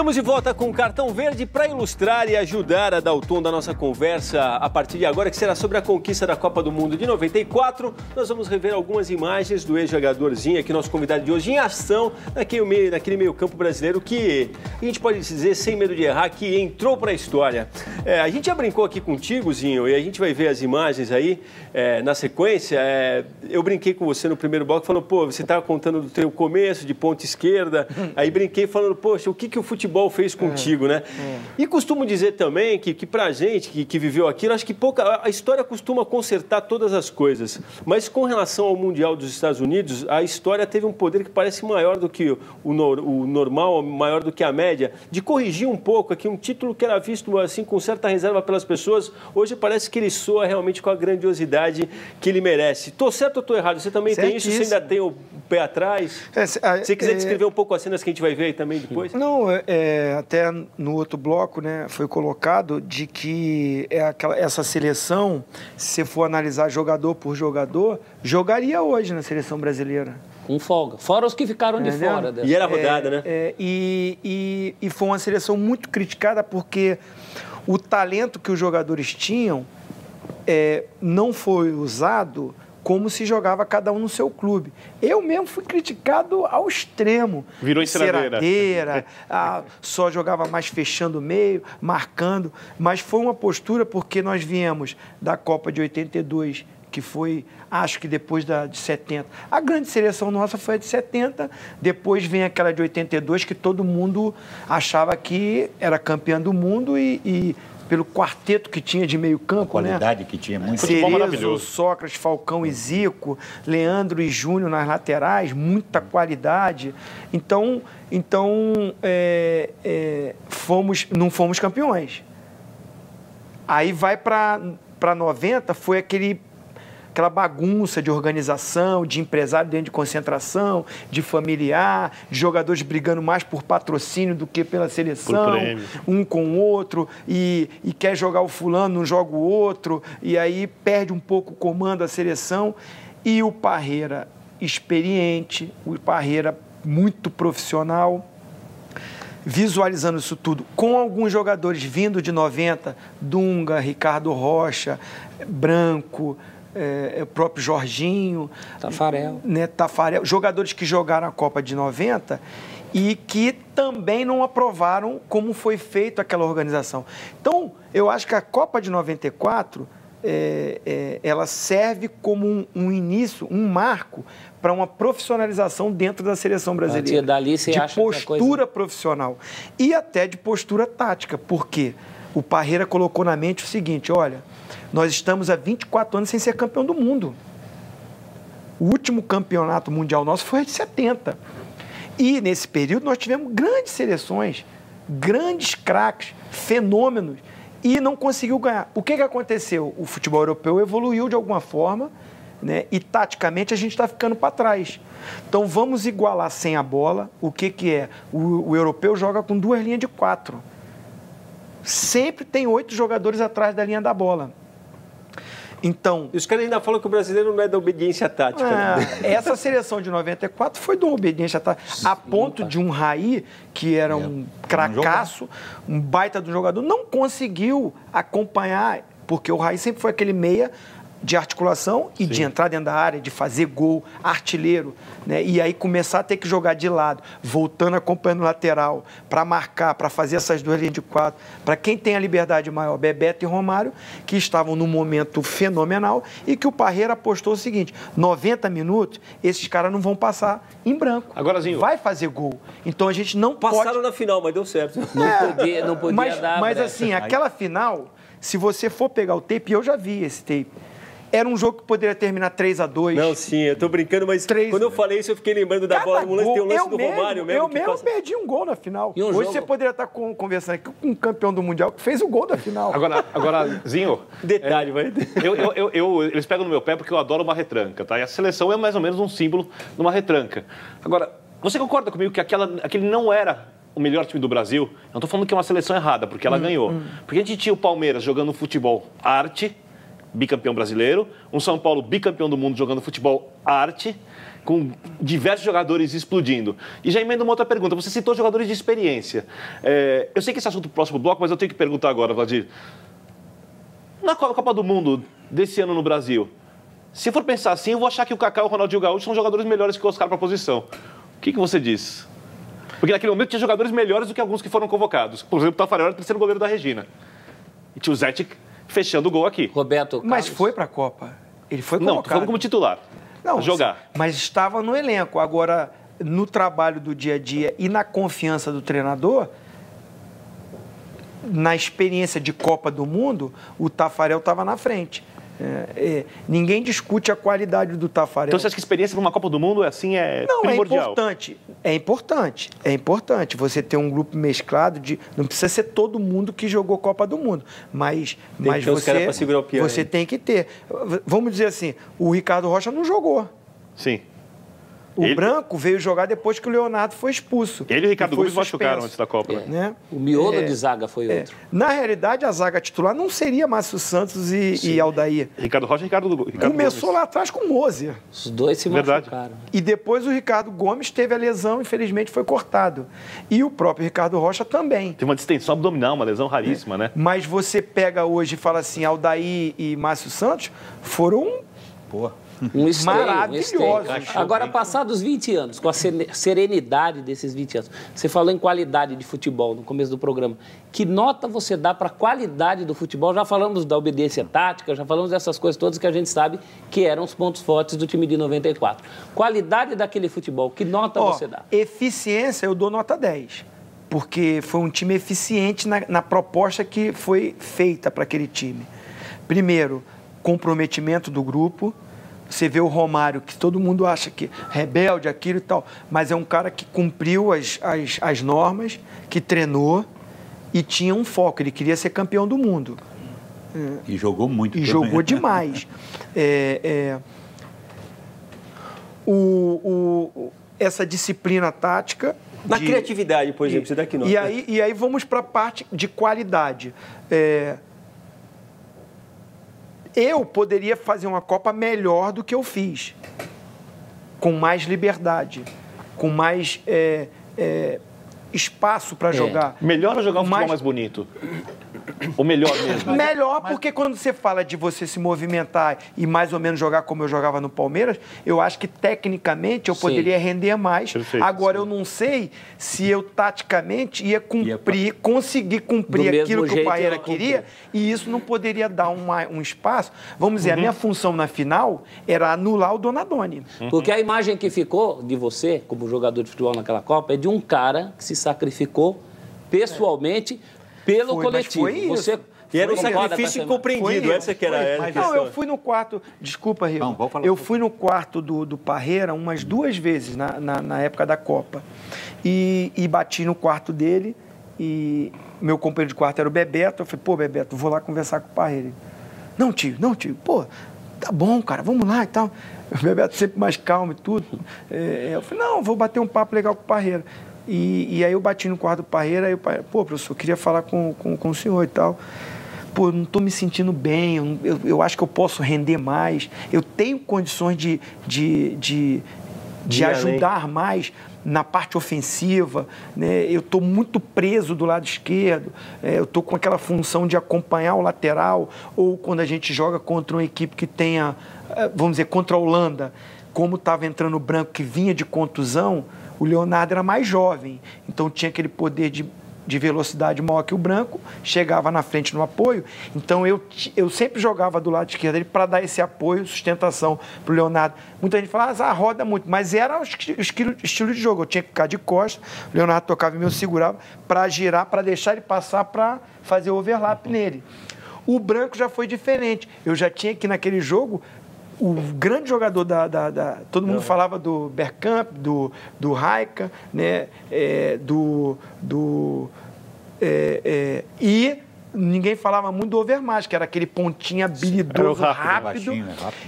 Estamos de volta com o Cartão Verde para ilustrar e ajudar a dar o tom da nossa conversa a partir de agora, que será sobre a conquista da Copa do Mundo de 94. Nós vamos rever algumas imagens do ex-jogadorzinho, aqui nosso convidado de hoje, em ação naquele meio-campo brasileiro que a gente pode dizer, sem medo de errar, que entrou para a história. A gente já brincou aqui contigo, Zinho, e a gente vai ver as imagens aí na sequência. Eu brinquei com você no primeiro bloco, falando, pô, você estava contando do teu começo, de ponta esquerda, aí brinquei falando, poxa, o que o futebol fez contigo, né? E costumo dizer também que pra gente que viveu aquilo, acho que a história costuma consertar todas as coisas. Mas com relação ao Mundial dos Estados Unidos, a história teve um poder que parece maior do que o normal, maior do que a média, de corrigir um pouco aqui um título que era visto assim com certa reserva pelas pessoas. Hoje parece que ele soa realmente com a grandiosidade que ele merece. Tô certo ou tô errado? Você também tem isso? Você ainda tem o pé atrás? Se você quiser descrever um pouco as cenas que a gente vai ver aí também depois? Não, até no outro bloco, né, foi colocado de que essa seleção, se você for analisar jogador por jogador, jogaria hoje na seleção brasileira. Com folga. Fora os que ficaram de fora. Dessa. E era rodada, né? E foi uma seleção muito criticada porque o talento que os jogadores tinham não foi usado como se jogava cada um no seu clube. Eu mesmo fui criticado ao extremo. Virou enceradeira. Só jogava mais fechando o meio, marcando. Mas foi uma postura porque nós viemos da Copa de 82, que foi, acho que depois de 70. A grande seleção nossa foi a de 70, depois vem aquela de 82, que todo mundo achava que era campeã do mundo e pelo quarteto que tinha de meio campo, a qualidade que tinha, muito Cerezo, Sócrates, Falcão e Zico, Leandro e Júnior nas laterais, muita qualidade. Então não fomos campeões. Aí vai para 90, foi aquela bagunça de organização, de empresário dentro de concentração, de familiar, de jogadores brigando mais por patrocínio do que pela seleção, um com o outro, e quer jogar o fulano, não joga o outro, e aí perde um pouco o comando da seleção. E o Parreira experiente, o Parreira muito profissional, visualizando isso tudo, com alguns jogadores vindo de 90, Dunga, Ricardo Rocha, Branco, o próprio Jorginho, Tafarel, jogadores que jogaram a Copa de 90 e que também não aprovaram como foi feita aquela organização. Então, eu acho que a Copa de 94 ela serve como um início, um marco para uma profissionalização dentro da seleção brasileira. Dali você acha postura profissional e até de postura tática, porque o Parreira colocou na mente o seguinte: olha, nós estamos há 24 anos sem ser campeão do mundo. O último campeonato mundial nosso foi de 70. E, nesse período, nós tivemos grandes seleções, grandes craques, fenômenos, e não conseguiu ganhar. O que aconteceu? O futebol europeu evoluiu de alguma forma, né? E, taticamente, a gente está ficando para trás. Então, vamos igualar sem a bola. O que é? O europeu joga com 2 linhas de 4. Sempre tem 8 jogadores atrás da linha da bola. Então, e os caras ainda falam que o brasileiro não é da obediência tática. Né? Essa seleção de 94 foi de uma obediência tática. Sim, a ponto de um Raí, que era um cracaço, um baita do jogador, não conseguiu acompanhar, porque o Raí sempre foi aquele meia de articulação e de entrar dentro da área, de fazer gol, artilheiro, né? E aí começar a ter que jogar de lado, voltando acompanhando o lateral, para marcar, para fazer essas 2 linhas de 4. Para quem tem a liberdade maior, Bebeto e Romário, que estavam num momento fenomenal e que o Parreira apostou o seguinte: 90 minutos, esses caras não vão passar em branco. Agora, vai fazer gol. Então a gente não passaram na final, mas deu certo. Não podia dar. Mas assim, aquela final, se você for pegar o tape, eu já vi esse tape. Era um jogo que poderia terminar 3-2. Não, sim, eu tô brincando, mas quando eu falei isso, eu fiquei lembrando da bola. No lance, tem o lance do Romário mesmo. Eu mesmo perdi um gol na final. Hoje você poderia estar conversando aqui com um campeão do Mundial que fez o gol da final. Agora Zinho... Detalhe, vai. Eles pegam no meu pé porque eu adoro uma retranca, tá? E a seleção é mais ou menos um símbolo de uma retranca. Agora, você concorda comigo que aquele não era o melhor time do Brasil? Eu não tô falando que é uma seleção errada, porque ela ganhou. Porque a gente tinha o Palmeiras jogando futebol arte, bicampeão brasileiro, um São Paulo bicampeão do mundo jogando futebol arte, com diversos jogadores explodindo. E já emendo uma outra pergunta. Você citou jogadores de experiência. Eu sei que esse assunto é o próximo bloco, mas eu tenho que perguntar agora, Vladir. Na Copa do Mundo desse ano no Brasil, se for pensar assim, eu vou achar que o Kaká e o Ronaldinho Gaúcho são jogadores melhores que o Oscar para a posição. O que você diz? Porque naquele momento tinha jogadores melhores do que alguns que foram convocados. Por exemplo, o Tafarel era o 3º goleiro da Regina. E tinha o Zete fechando o gol aqui. Roberto Carlos. Mas foi para a Copa. Ele foi convocado. Não, tô falando como titular. Não, jogar. Mas estava no elenco. Agora, no trabalho do dia a dia e na confiança do treinador, na experiência de Copa do Mundo, o Tafarel estava na frente. Ninguém discute a qualidade do Tafarel. Então você acha que a experiência numa Copa do Mundo primordial? É importante você ter um grupo mesclado não precisa ser todo mundo que jogou Copa do Mundo, mas você tem que ter. Vamos dizer assim, o Ricardo Rocha não jogou. Sim. O Branco veio jogar depois que o Leonardo foi expulso. Ele e o Ricardo Gomes machucaram antes da Copa. Né? O miolo de zaga foi outro. Na realidade, a zaga titular não seria Márcio Santos e Aldair. Ricardo Rocha e Ricardo Começou Gomes. Lá atrás com o Moser. Os dois se machucaram. E depois o Ricardo Gomes teve a lesão, infelizmente foi cortado. E o próprio Ricardo Rocha também. Tem uma distensão abdominal, uma lesão raríssima, né? Mas você pega hoje e fala assim, Aldair e Márcio Santos foram... Um esteio, maravilhoso. Agora, passados 20 anos, com a serenidade desses 20 anos, você falou em qualidade de futebol no começo do programa. Que nota você dá para a qualidade do futebol? Já falamos da obediência tática, já falamos dessas coisas todas que a gente sabe que eram os pontos fortes do time de 94. Qualidade daquele futebol, que nota você dá? Eficiência, eu dou nota 10. Porque foi um time eficiente na proposta que foi feita para aquele time. Primeiro, comprometimento do grupo. Você vê o Romário, que todo mundo acha que rebelde, aquilo e tal, mas é um cara que cumpriu as normas, que treinou e tinha um foco. Ele queria ser campeão do mundo. E jogou muito. E jogou demais. Essa disciplina tática... Na criatividade, por exemplo, você dá que nota. E aí vamos para a parte de qualidade. Eu poderia fazer uma Copa melhor do que eu fiz, com mais liberdade, com mais espaço para jogar. Melhor ou jogar um futebol mais bonito? Ou melhor mesmo? Melhor, porque quando você fala de você se movimentar e mais ou menos jogar como eu jogava no Palmeiras, eu acho que tecnicamente eu poderia render mais. Perfeito, agora, eu não sei se eu taticamente ia conseguir cumprir aquilo que o Parreira queria, e isso não poderia dar um espaço. Vamos dizer, a minha função na final era anular o Donadoni. Porque a imagem que ficou de você, como jogador de futebol naquela Copa, é de um cara que se sacrificou pessoalmente pelo coletivo. Foi isso. E era um sacrifício incompreendido, essa que era a questão. Eu fui no quarto, desculpa, Rico, eu fui no quarto do Parreira umas 2 vezes na época da Copa. E bati no quarto dele, e meu companheiro de quarto era o Bebeto. Eu falei, pô, Bebeto, vou lá conversar com o Parreira. Não, tio, pô, tá bom, cara, vamos lá e tal. O Bebeto sempre mais calmo e tudo. Eu falei, não, vou bater um papo legal com o Parreira. E aí eu bati no quarto do Parreira, aí o Parreira, pô, professor, eu queria falar com o senhor e tal. Pô, eu não estou me sentindo bem, eu acho que eu posso render mais, eu tenho condições de ajudar mais na parte ofensiva, né? Eu estou muito preso do lado esquerdo, eu estou com aquela função de acompanhar o lateral, ou quando a gente joga contra uma equipe que tenha, vamos dizer, contra a Holanda, como estava entrando o Branco que vinha de contusão, o Leonardo era mais jovem, então tinha aquele poder de velocidade maior que o Branco, chegava na frente no apoio, então eu sempre jogava do lado esquerdo dele para dar esse apoio, sustentação para o Leonardo. Muita gente fala, roda muito, mas era o estilo de jogo, eu tinha que ficar de costas, o Leonardo tocava em mim, eu segurava para girar, para deixar ele passar, para fazer o overlap nele. O Branco já foi diferente, eu já tinha que naquele jogo o grande jogador todo mundo falava do Bergkamp, do Raika, né? E ninguém falava muito do Overmars, que era aquele pontinho habilidoso, rápido,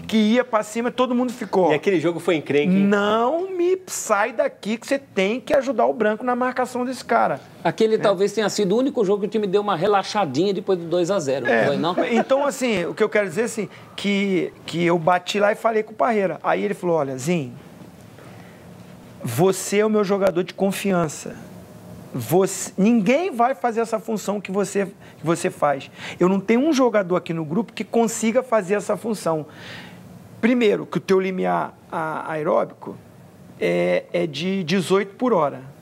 que ia para cima, todo mundo ficou. E aquele jogo foi encrenque, hein? Não me sai daqui que você tem que ajudar o Branco na marcação desse cara. Aquele talvez tenha sido o único jogo que o time deu uma relaxadinha depois do 2-0, não foi, não? Então, assim, o que eu quero dizer, assim, que eu bati lá e falei com o Parreira. Aí ele falou, olha, Zinho, você é o meu jogador de confiança. Ninguém vai fazer essa função que você faz. Eu não tenho um jogador aqui no grupo que consiga fazer essa função. Primeiro, que o teu limiar aeróbico é de 18 por hora.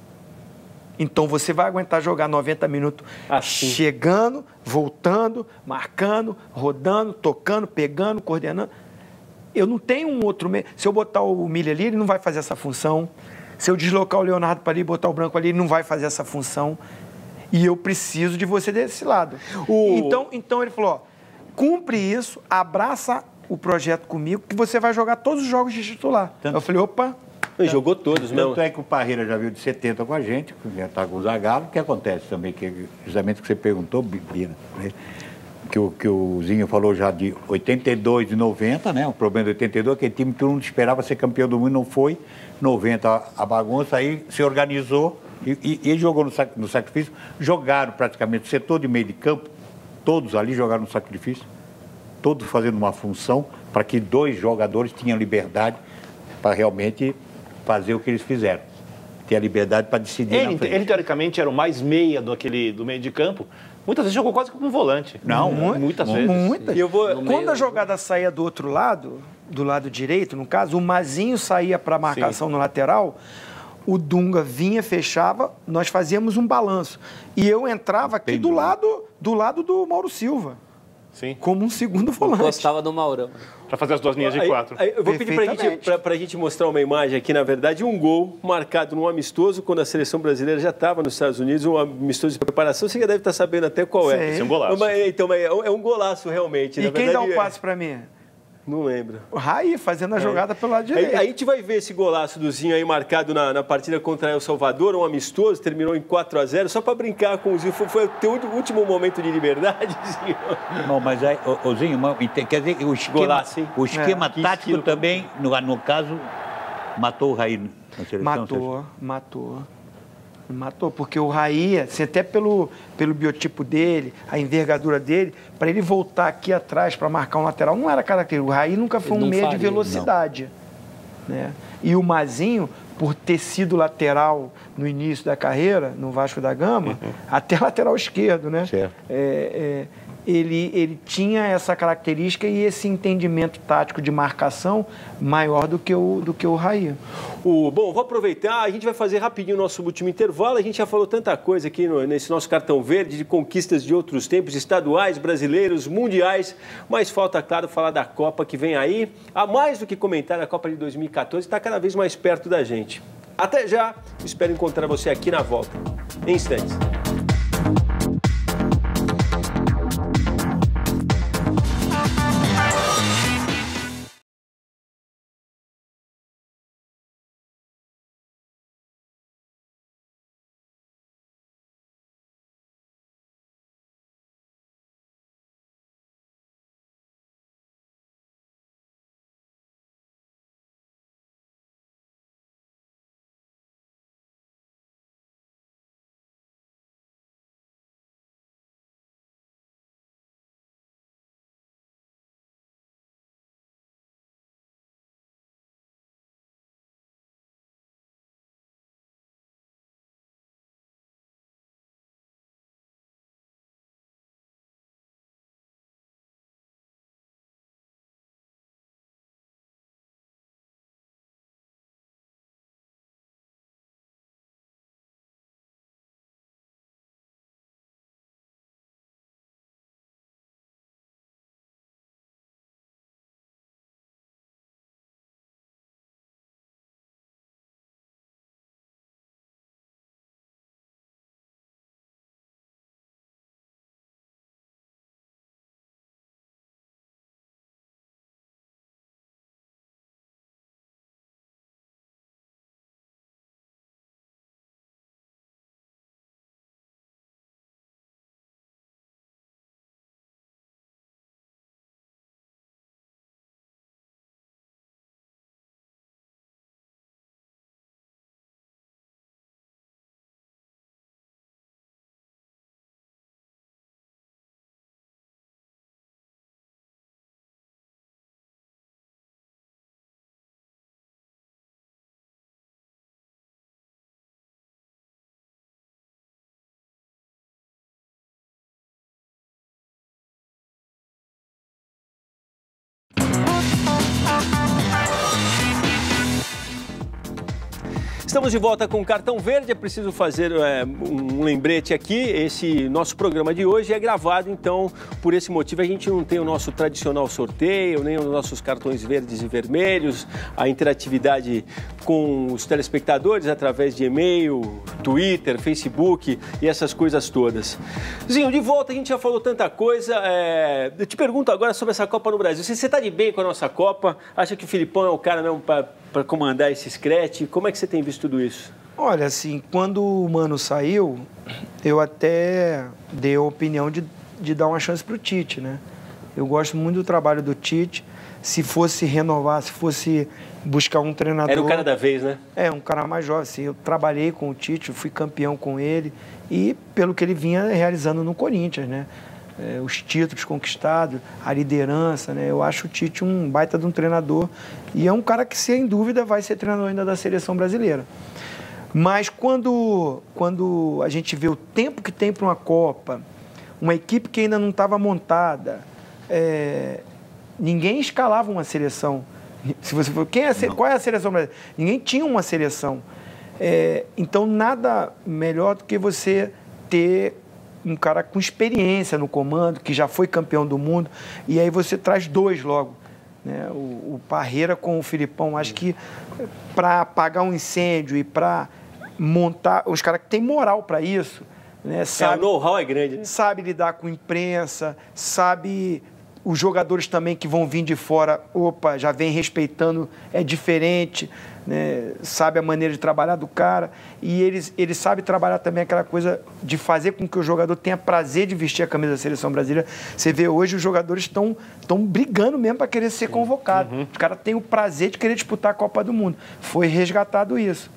Então, você vai aguentar jogar 90 minutos chegando, voltando, marcando, rodando, tocando, pegando, coordenando. Eu não tenho um outro meio. Se eu botar o Milha ali, ele não vai fazer essa função. Se eu deslocar o Leonardo para ali e botar o Branco ali, ele não vai fazer essa função. E eu preciso de você desse lado. Então ele falou, cumpre isso, abraça o projeto comigo, que você vai jogar todos os jogos de titular. Eu falei, opa. Ele jogou todos, mesmo. Tanto é que o Parreira já veio de 70 com a gente, já está com o Zagallo. O que acontece também, que justamente o que você perguntou, Bina, né? Que o Zinho falou já de 82 e 90, né? O problema de 82, aquele time que todo mundo esperava ser campeão do mundo, não foi. 90 a bagunça, aí se organizou e ele jogou no sacrifício. Jogaram praticamente o setor de meio de campo, todos ali jogaram no sacrifício, todos fazendo uma função para que 2 jogadores tinham liberdade para realmente fazer o que eles fizeram. Ter a liberdade para decidir na frente. Ele, teoricamente, era o mais meia do meio de campo. Muitas vezes jogou quase como um volante. Não, muitas vezes. Quando a jogada saía do outro lado, do lado direito, no caso, o Mazinho saía para marcação no lateral, o Dunga vinha, fechava, nós fazíamos um balanço. E eu entrava aqui do lado do Mauro Silva. Sim. Como um segundo volante. Gostava do Maurão. Para fazer as duas linhas de 4. Eu vou pedir para a gente mostrar uma imagem aqui, na verdade, um gol marcado num amistoso, quando a seleção brasileira já estava nos Estados Unidos, um amistoso de preparação. Você já deve estar sabendo até qual é. Esse é um golaço. Então, é um golaço, realmente. E quem dá o passe para mim? Não lembro. O Raí, fazendo a jogada pelo lado direito. Aí a gente vai ver esse golaço do Zinho aí marcado na partida contra El Salvador, um amistoso, terminou em 4-0, só para brincar com o Zinho. Foi o teu último momento de liberdade, Zinho? Não, mas aí, o Zinho, quer dizer, o esquema tático também, no caso, matou o Raí na seleção? Matou, porque o Raí, assim, até pelo biotipo dele, a envergadura dele, para ele voltar aqui atrás para marcar um lateral, não era característico. O Raí nunca foi um meia de velocidade. Né? E o Mazinho, por ter sido lateral no início da carreira, no Vasco da Gama, até lateral esquerdo, né? Certo. Ele tinha essa característica e esse entendimento tático de marcação maior do que o Raí. Bom, vou aproveitar, a gente vai fazer rapidinho o nosso último intervalo. A gente já falou tanta coisa aqui nesse nosso cartão verde, de conquistas de outros tempos, estaduais, brasileiros, mundiais, mas falta, claro, falar da Copa que vem aí. Há mais do que comentar, a Copa de 2014 está cada vez mais perto da gente. Até já, espero encontrar você aqui na volta, em instantes. Estamos de volta com o Cartão Verde. É preciso fazer um lembrete aqui. Esse nosso programa de hoje é gravado, então, por esse motivo, a gente não tem o nosso tradicional sorteio, nem os nossos cartões verdes e vermelhos, a interatividade com os telespectadores através de e-mail, Twitter, Facebook e essas coisas todas. Zinho, de volta, a gente já falou tanta coisa. Eu te pergunto agora sobre essa Copa no Brasil. Você está de bem com a nossa Copa? Acha que o Filipão é o cara mesmo para comandar esse scratch? Como é que você tem visto tudo isso? Olha, assim, quando o Mano saiu, eu até dei a opinião de dar uma chance para o Tite, né? Eu gosto muito do trabalho do Tite. Se fosse renovar, se fosse buscar um treinador... Era o cara da vez, né? Um cara mais jovem. Assim, eu trabalhei com o Tite, eu fui campeão com ele e pelo que ele vinha realizando no Corinthians, né? Os títulos conquistados, a liderança, né? Eu acho o Tite um baita de um treinador e é um cara que, sem dúvida, vai ser treinador ainda da seleção brasileira. Mas quando a gente vê o tempo que tem para uma Copa, uma equipe que ainda não estava montada, ninguém escalava uma seleção Se você for, qual é a seleção brasileira? Ninguém tinha uma seleção. Então, nada melhor do que você ter um cara com experiência no comando, que já foi campeão do mundo, e aí você traz dois logo. Né? O Parreira com o Filipão, acho que para apagar um incêndio e para montar, os caras que têm moral para isso, né? O know-how é grande, né? Sabe lidar com imprensa, sabe os jogadores também que vão vir de fora, já vem respeitando, é diferente, né? Sabe a maneira de trabalhar do cara, e ele sabe trabalhar também aquela coisa de fazer com que o jogador tenha prazer de vestir a camisa da seleção brasileira. Você vê hoje os jogadores estão brigando mesmo para querer ser convocados. Os caras têm o prazer de querer disputar a Copa do Mundo. Foi resgatado isso.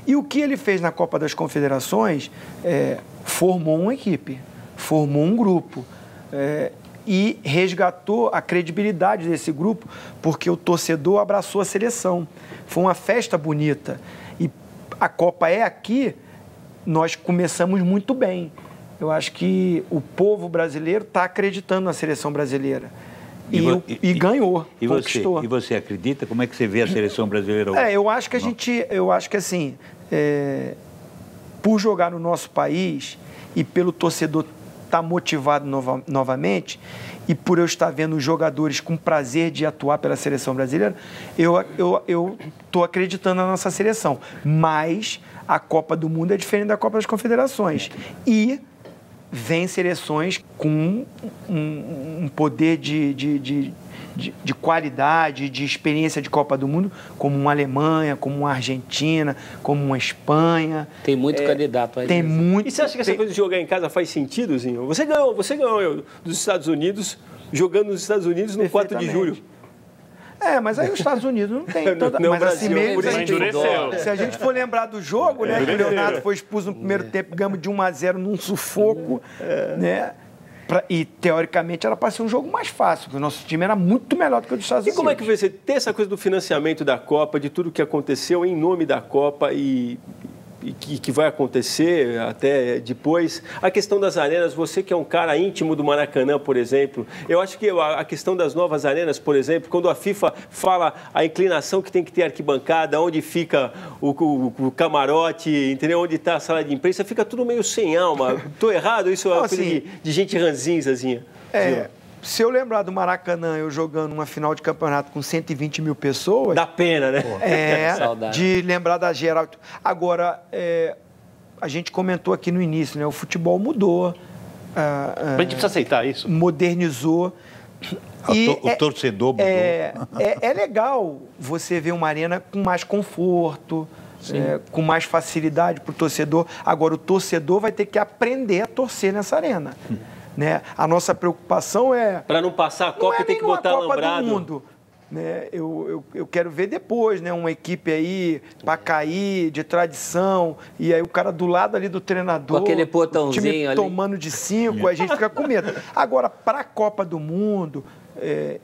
E o que ele fez na Copa das Confederações formou uma equipe, formou um grupo, e resgatou a credibilidade desse grupo, porque o torcedor abraçou a seleção. Foi uma festa bonita. E a Copa é aqui, nós começamos muito bem. Eu acho que o povo brasileiro está acreditando na seleção brasileira. E ganhou, conquistou. E você acredita? Como é que você vê a seleção brasileira hoje? Eu acho que assim, por jogar no nosso país e pelo torcedor estar motivado novamente, e por eu estar vendo os jogadores com prazer de atuar pela seleção brasileira, eu estou acreditando na nossa seleção. Mas a Copa do Mundo é diferente da Copa das Confederações. E vem seleções com um poder de qualidade, de experiência de Copa do Mundo, como uma Alemanha, como uma Argentina, como uma Espanha. Tem muito candidato aí. Tem muito. E você acha que essa coisa de jogar em casa faz sentido, Zinho? Você ganhou dos Estados Unidos, jogando nos Estados Unidos no 4 de julho. Mas aí os Estados Unidos não tem toda... Não, mas Brasil, assim mesmo, se a gente for lembrar do jogo, né? Que o Leonardo foi expulso no primeiro tempo, ganhamos de 1-0 num sufoco, né? E, teoricamente, era para ser um jogo mais fácil, porque o nosso time era muito melhor do que o dos Estados Unidos. E como é que você tem essa coisa do financiamento da Copa, de tudo que aconteceu em nome da Copa e que vai acontecer até depois? A questão das arenas, você que é um cara íntimo do Maracanã, por exemplo, eu acho que a questão das novas arenas, por exemplo, quando a FIFA fala a inclinação que tem que ter arquibancada, onde fica o camarote, entendeu? Onde está a sala de imprensa, fica tudo meio sem alma. Estou errado? Isso é uma coisa de gente ranzinzazinha. Se eu lembrar do Maracanã, eu jogando uma final de campeonato com 120 mil pessoas... Dá pena, né? De lembrar da geral. Agora, a gente comentou aqui no início, né? O futebol mudou. A gente precisa aceitar isso. Modernizou. O torcedor mudou. É legal você ver uma arena com mais conforto, com mais facilidade para o torcedor. Agora, o torcedor vai ter que aprender a torcer nessa arena. Né? A nossa preocupação para não passar a Copa, tem que botar alambrado. Do mundo, né? Eu quero ver depois, né? Uma equipe aí para cair, de tradição, e aí o cara do lado ali do treinador, com aquele botãozinho o time ali, tomando de 5, a gente fica com medo. Agora, para a Copa do Mundo,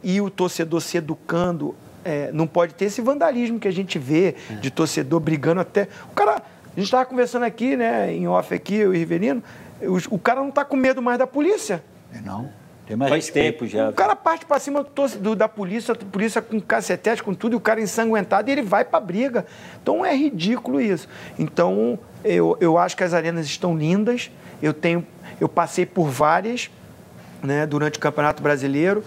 e o torcedor se educando, não pode ter esse vandalismo que a gente vê de torcedor brigando até... O cara, a gente estava conversando aqui, né? Em off aqui, eu e o Rivelino, o cara não está com medo mais da polícia. Não. Tem mais Faz tempo já. O cara parte para cima da polícia, a polícia com cacetete, com tudo, e o cara ensanguentado, e ele vai para a briga. Então é ridículo isso. Então eu acho que as arenas estão lindas. Eu passei por várias, né, durante o Campeonato Brasileiro.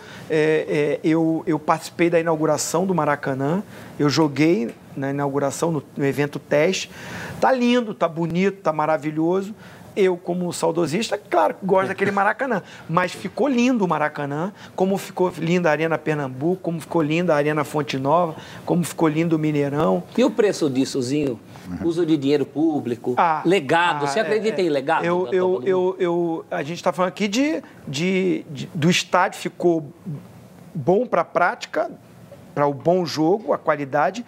Eu participei da inauguração do Maracanã. Eu joguei na inauguração, no evento teste. Tá lindo, tá bonito, tá maravilhoso. Eu, como saudosista, claro que gosto daquele Maracanã, mas ficou lindo o Maracanã, como ficou linda a Arena Pernambuco, como ficou linda a Arena Fonte Nova, como ficou lindo o Mineirão. E o preço disso, Zinho? Uso de dinheiro público, legado, você acredita em legado? A gente está falando aqui do estádio, ficou bom para a prática, para o bom jogo, a qualidade,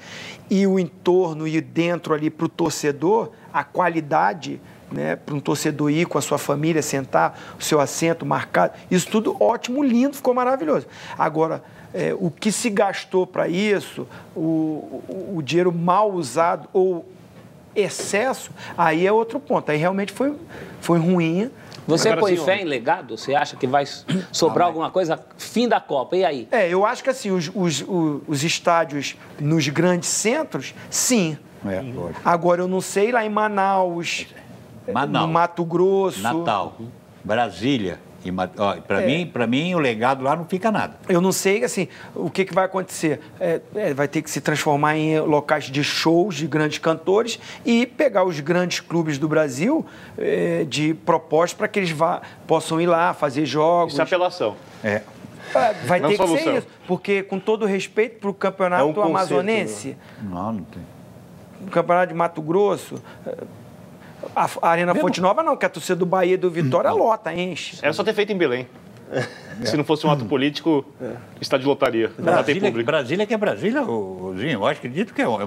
e o entorno e dentro ali para o torcedor, a qualidade... Né, para um torcedor ir com a sua família, sentar, o seu assento marcado, isso tudo ótimo, lindo, ficou maravilhoso. Agora, o que se gastou para isso, o dinheiro mal usado ou excesso, aí é outro ponto. Aí realmente foi ruim, Você Agora, põe assim, fé em legado? Você acha que vai sobrar alguma coisa? Fim da Copa, e aí? Eu acho que assim, os estádios nos grandes centros, sim. Agora, eu não sei lá em Manaus, no Mato Grosso... Natal, Brasília... Para mim, o legado lá não fica nada. Eu não sei, assim, o que vai acontecer. Vai ter que se transformar em locais de shows de grandes cantores e pegar os grandes clubes do Brasil de propostas para que eles possam ir lá, fazer jogos. Isso é apelação. Vai não ter que solução. ser isso, porque com todo respeito para o campeonato amazonense... Não tem. O campeonato de Mato Grosso... A Arena Fonte Nova não, que a torcida do Bahia e do Vitória lota, enche. Era só ter feito em Belém. Se não fosse um ato político, estádio lotaria. Brasília que é Brasília, Zinho. Eu acredito que é um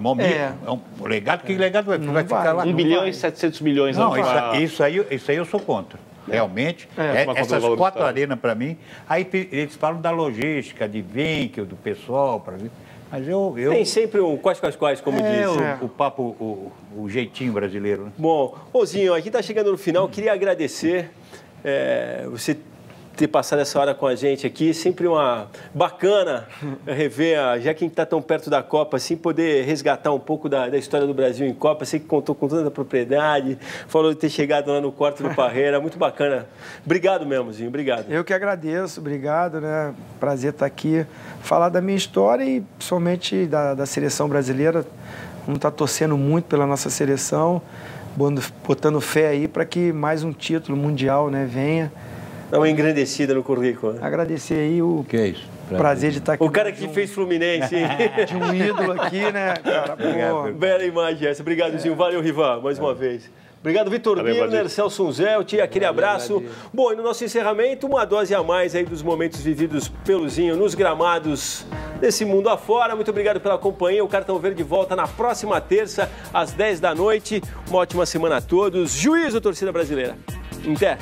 legado. Que legado vai ficar lá? 1 bilhão e 700 milhões. Não, isso aí eu sou contra. Realmente, essas 4 arenas para mim, aí eles falam da logística, de vinkel, do pessoal, para mim. Mas Tem sempre um quais, como diz. O papo, o jeitinho brasileiro. Né? Bom, Zinho, aqui está chegando no final. Queria agradecer você ter passado essa hora com a gente aqui. Sempre uma bacana rever, já que a gente está tão perto da Copa, assim, poder resgatar um pouco da história do Brasil em Copa. Sei que contou com tanta propriedade, falou de ter chegado lá no quarto do Parreira. Muito bacana. Obrigado mesmo, Zinho. Obrigado. Eu que agradeço. Obrigado, né? Prazer estar aqui. Falar da minha história e principalmente da seleção brasileira. Vamos estar torcendo muito pela nossa seleção, botando fé aí para que mais um título mundial, né, venha. Dá uma engrandecida no currículo. Agradecer aí o que é isso? Prazer de estar aqui. O cara que fez Fluminense. De um ídolo aqui, né, cara? Pô. Bela imagem essa. Obrigado, Zinho. Valeu, Rivan, mais uma vez. Obrigado, Vitor Birner, Celso Unzelti, aquele abraço. Bom, e no nosso encerramento, uma dose a mais aí dos momentos vividos pelo Zinho nos gramados desse mundo afora. Muito obrigado pela companhia. O Cartão Verde volta na próxima terça, às 10 da noite. Uma ótima semana a todos. Juízo, torcida brasileira. Até!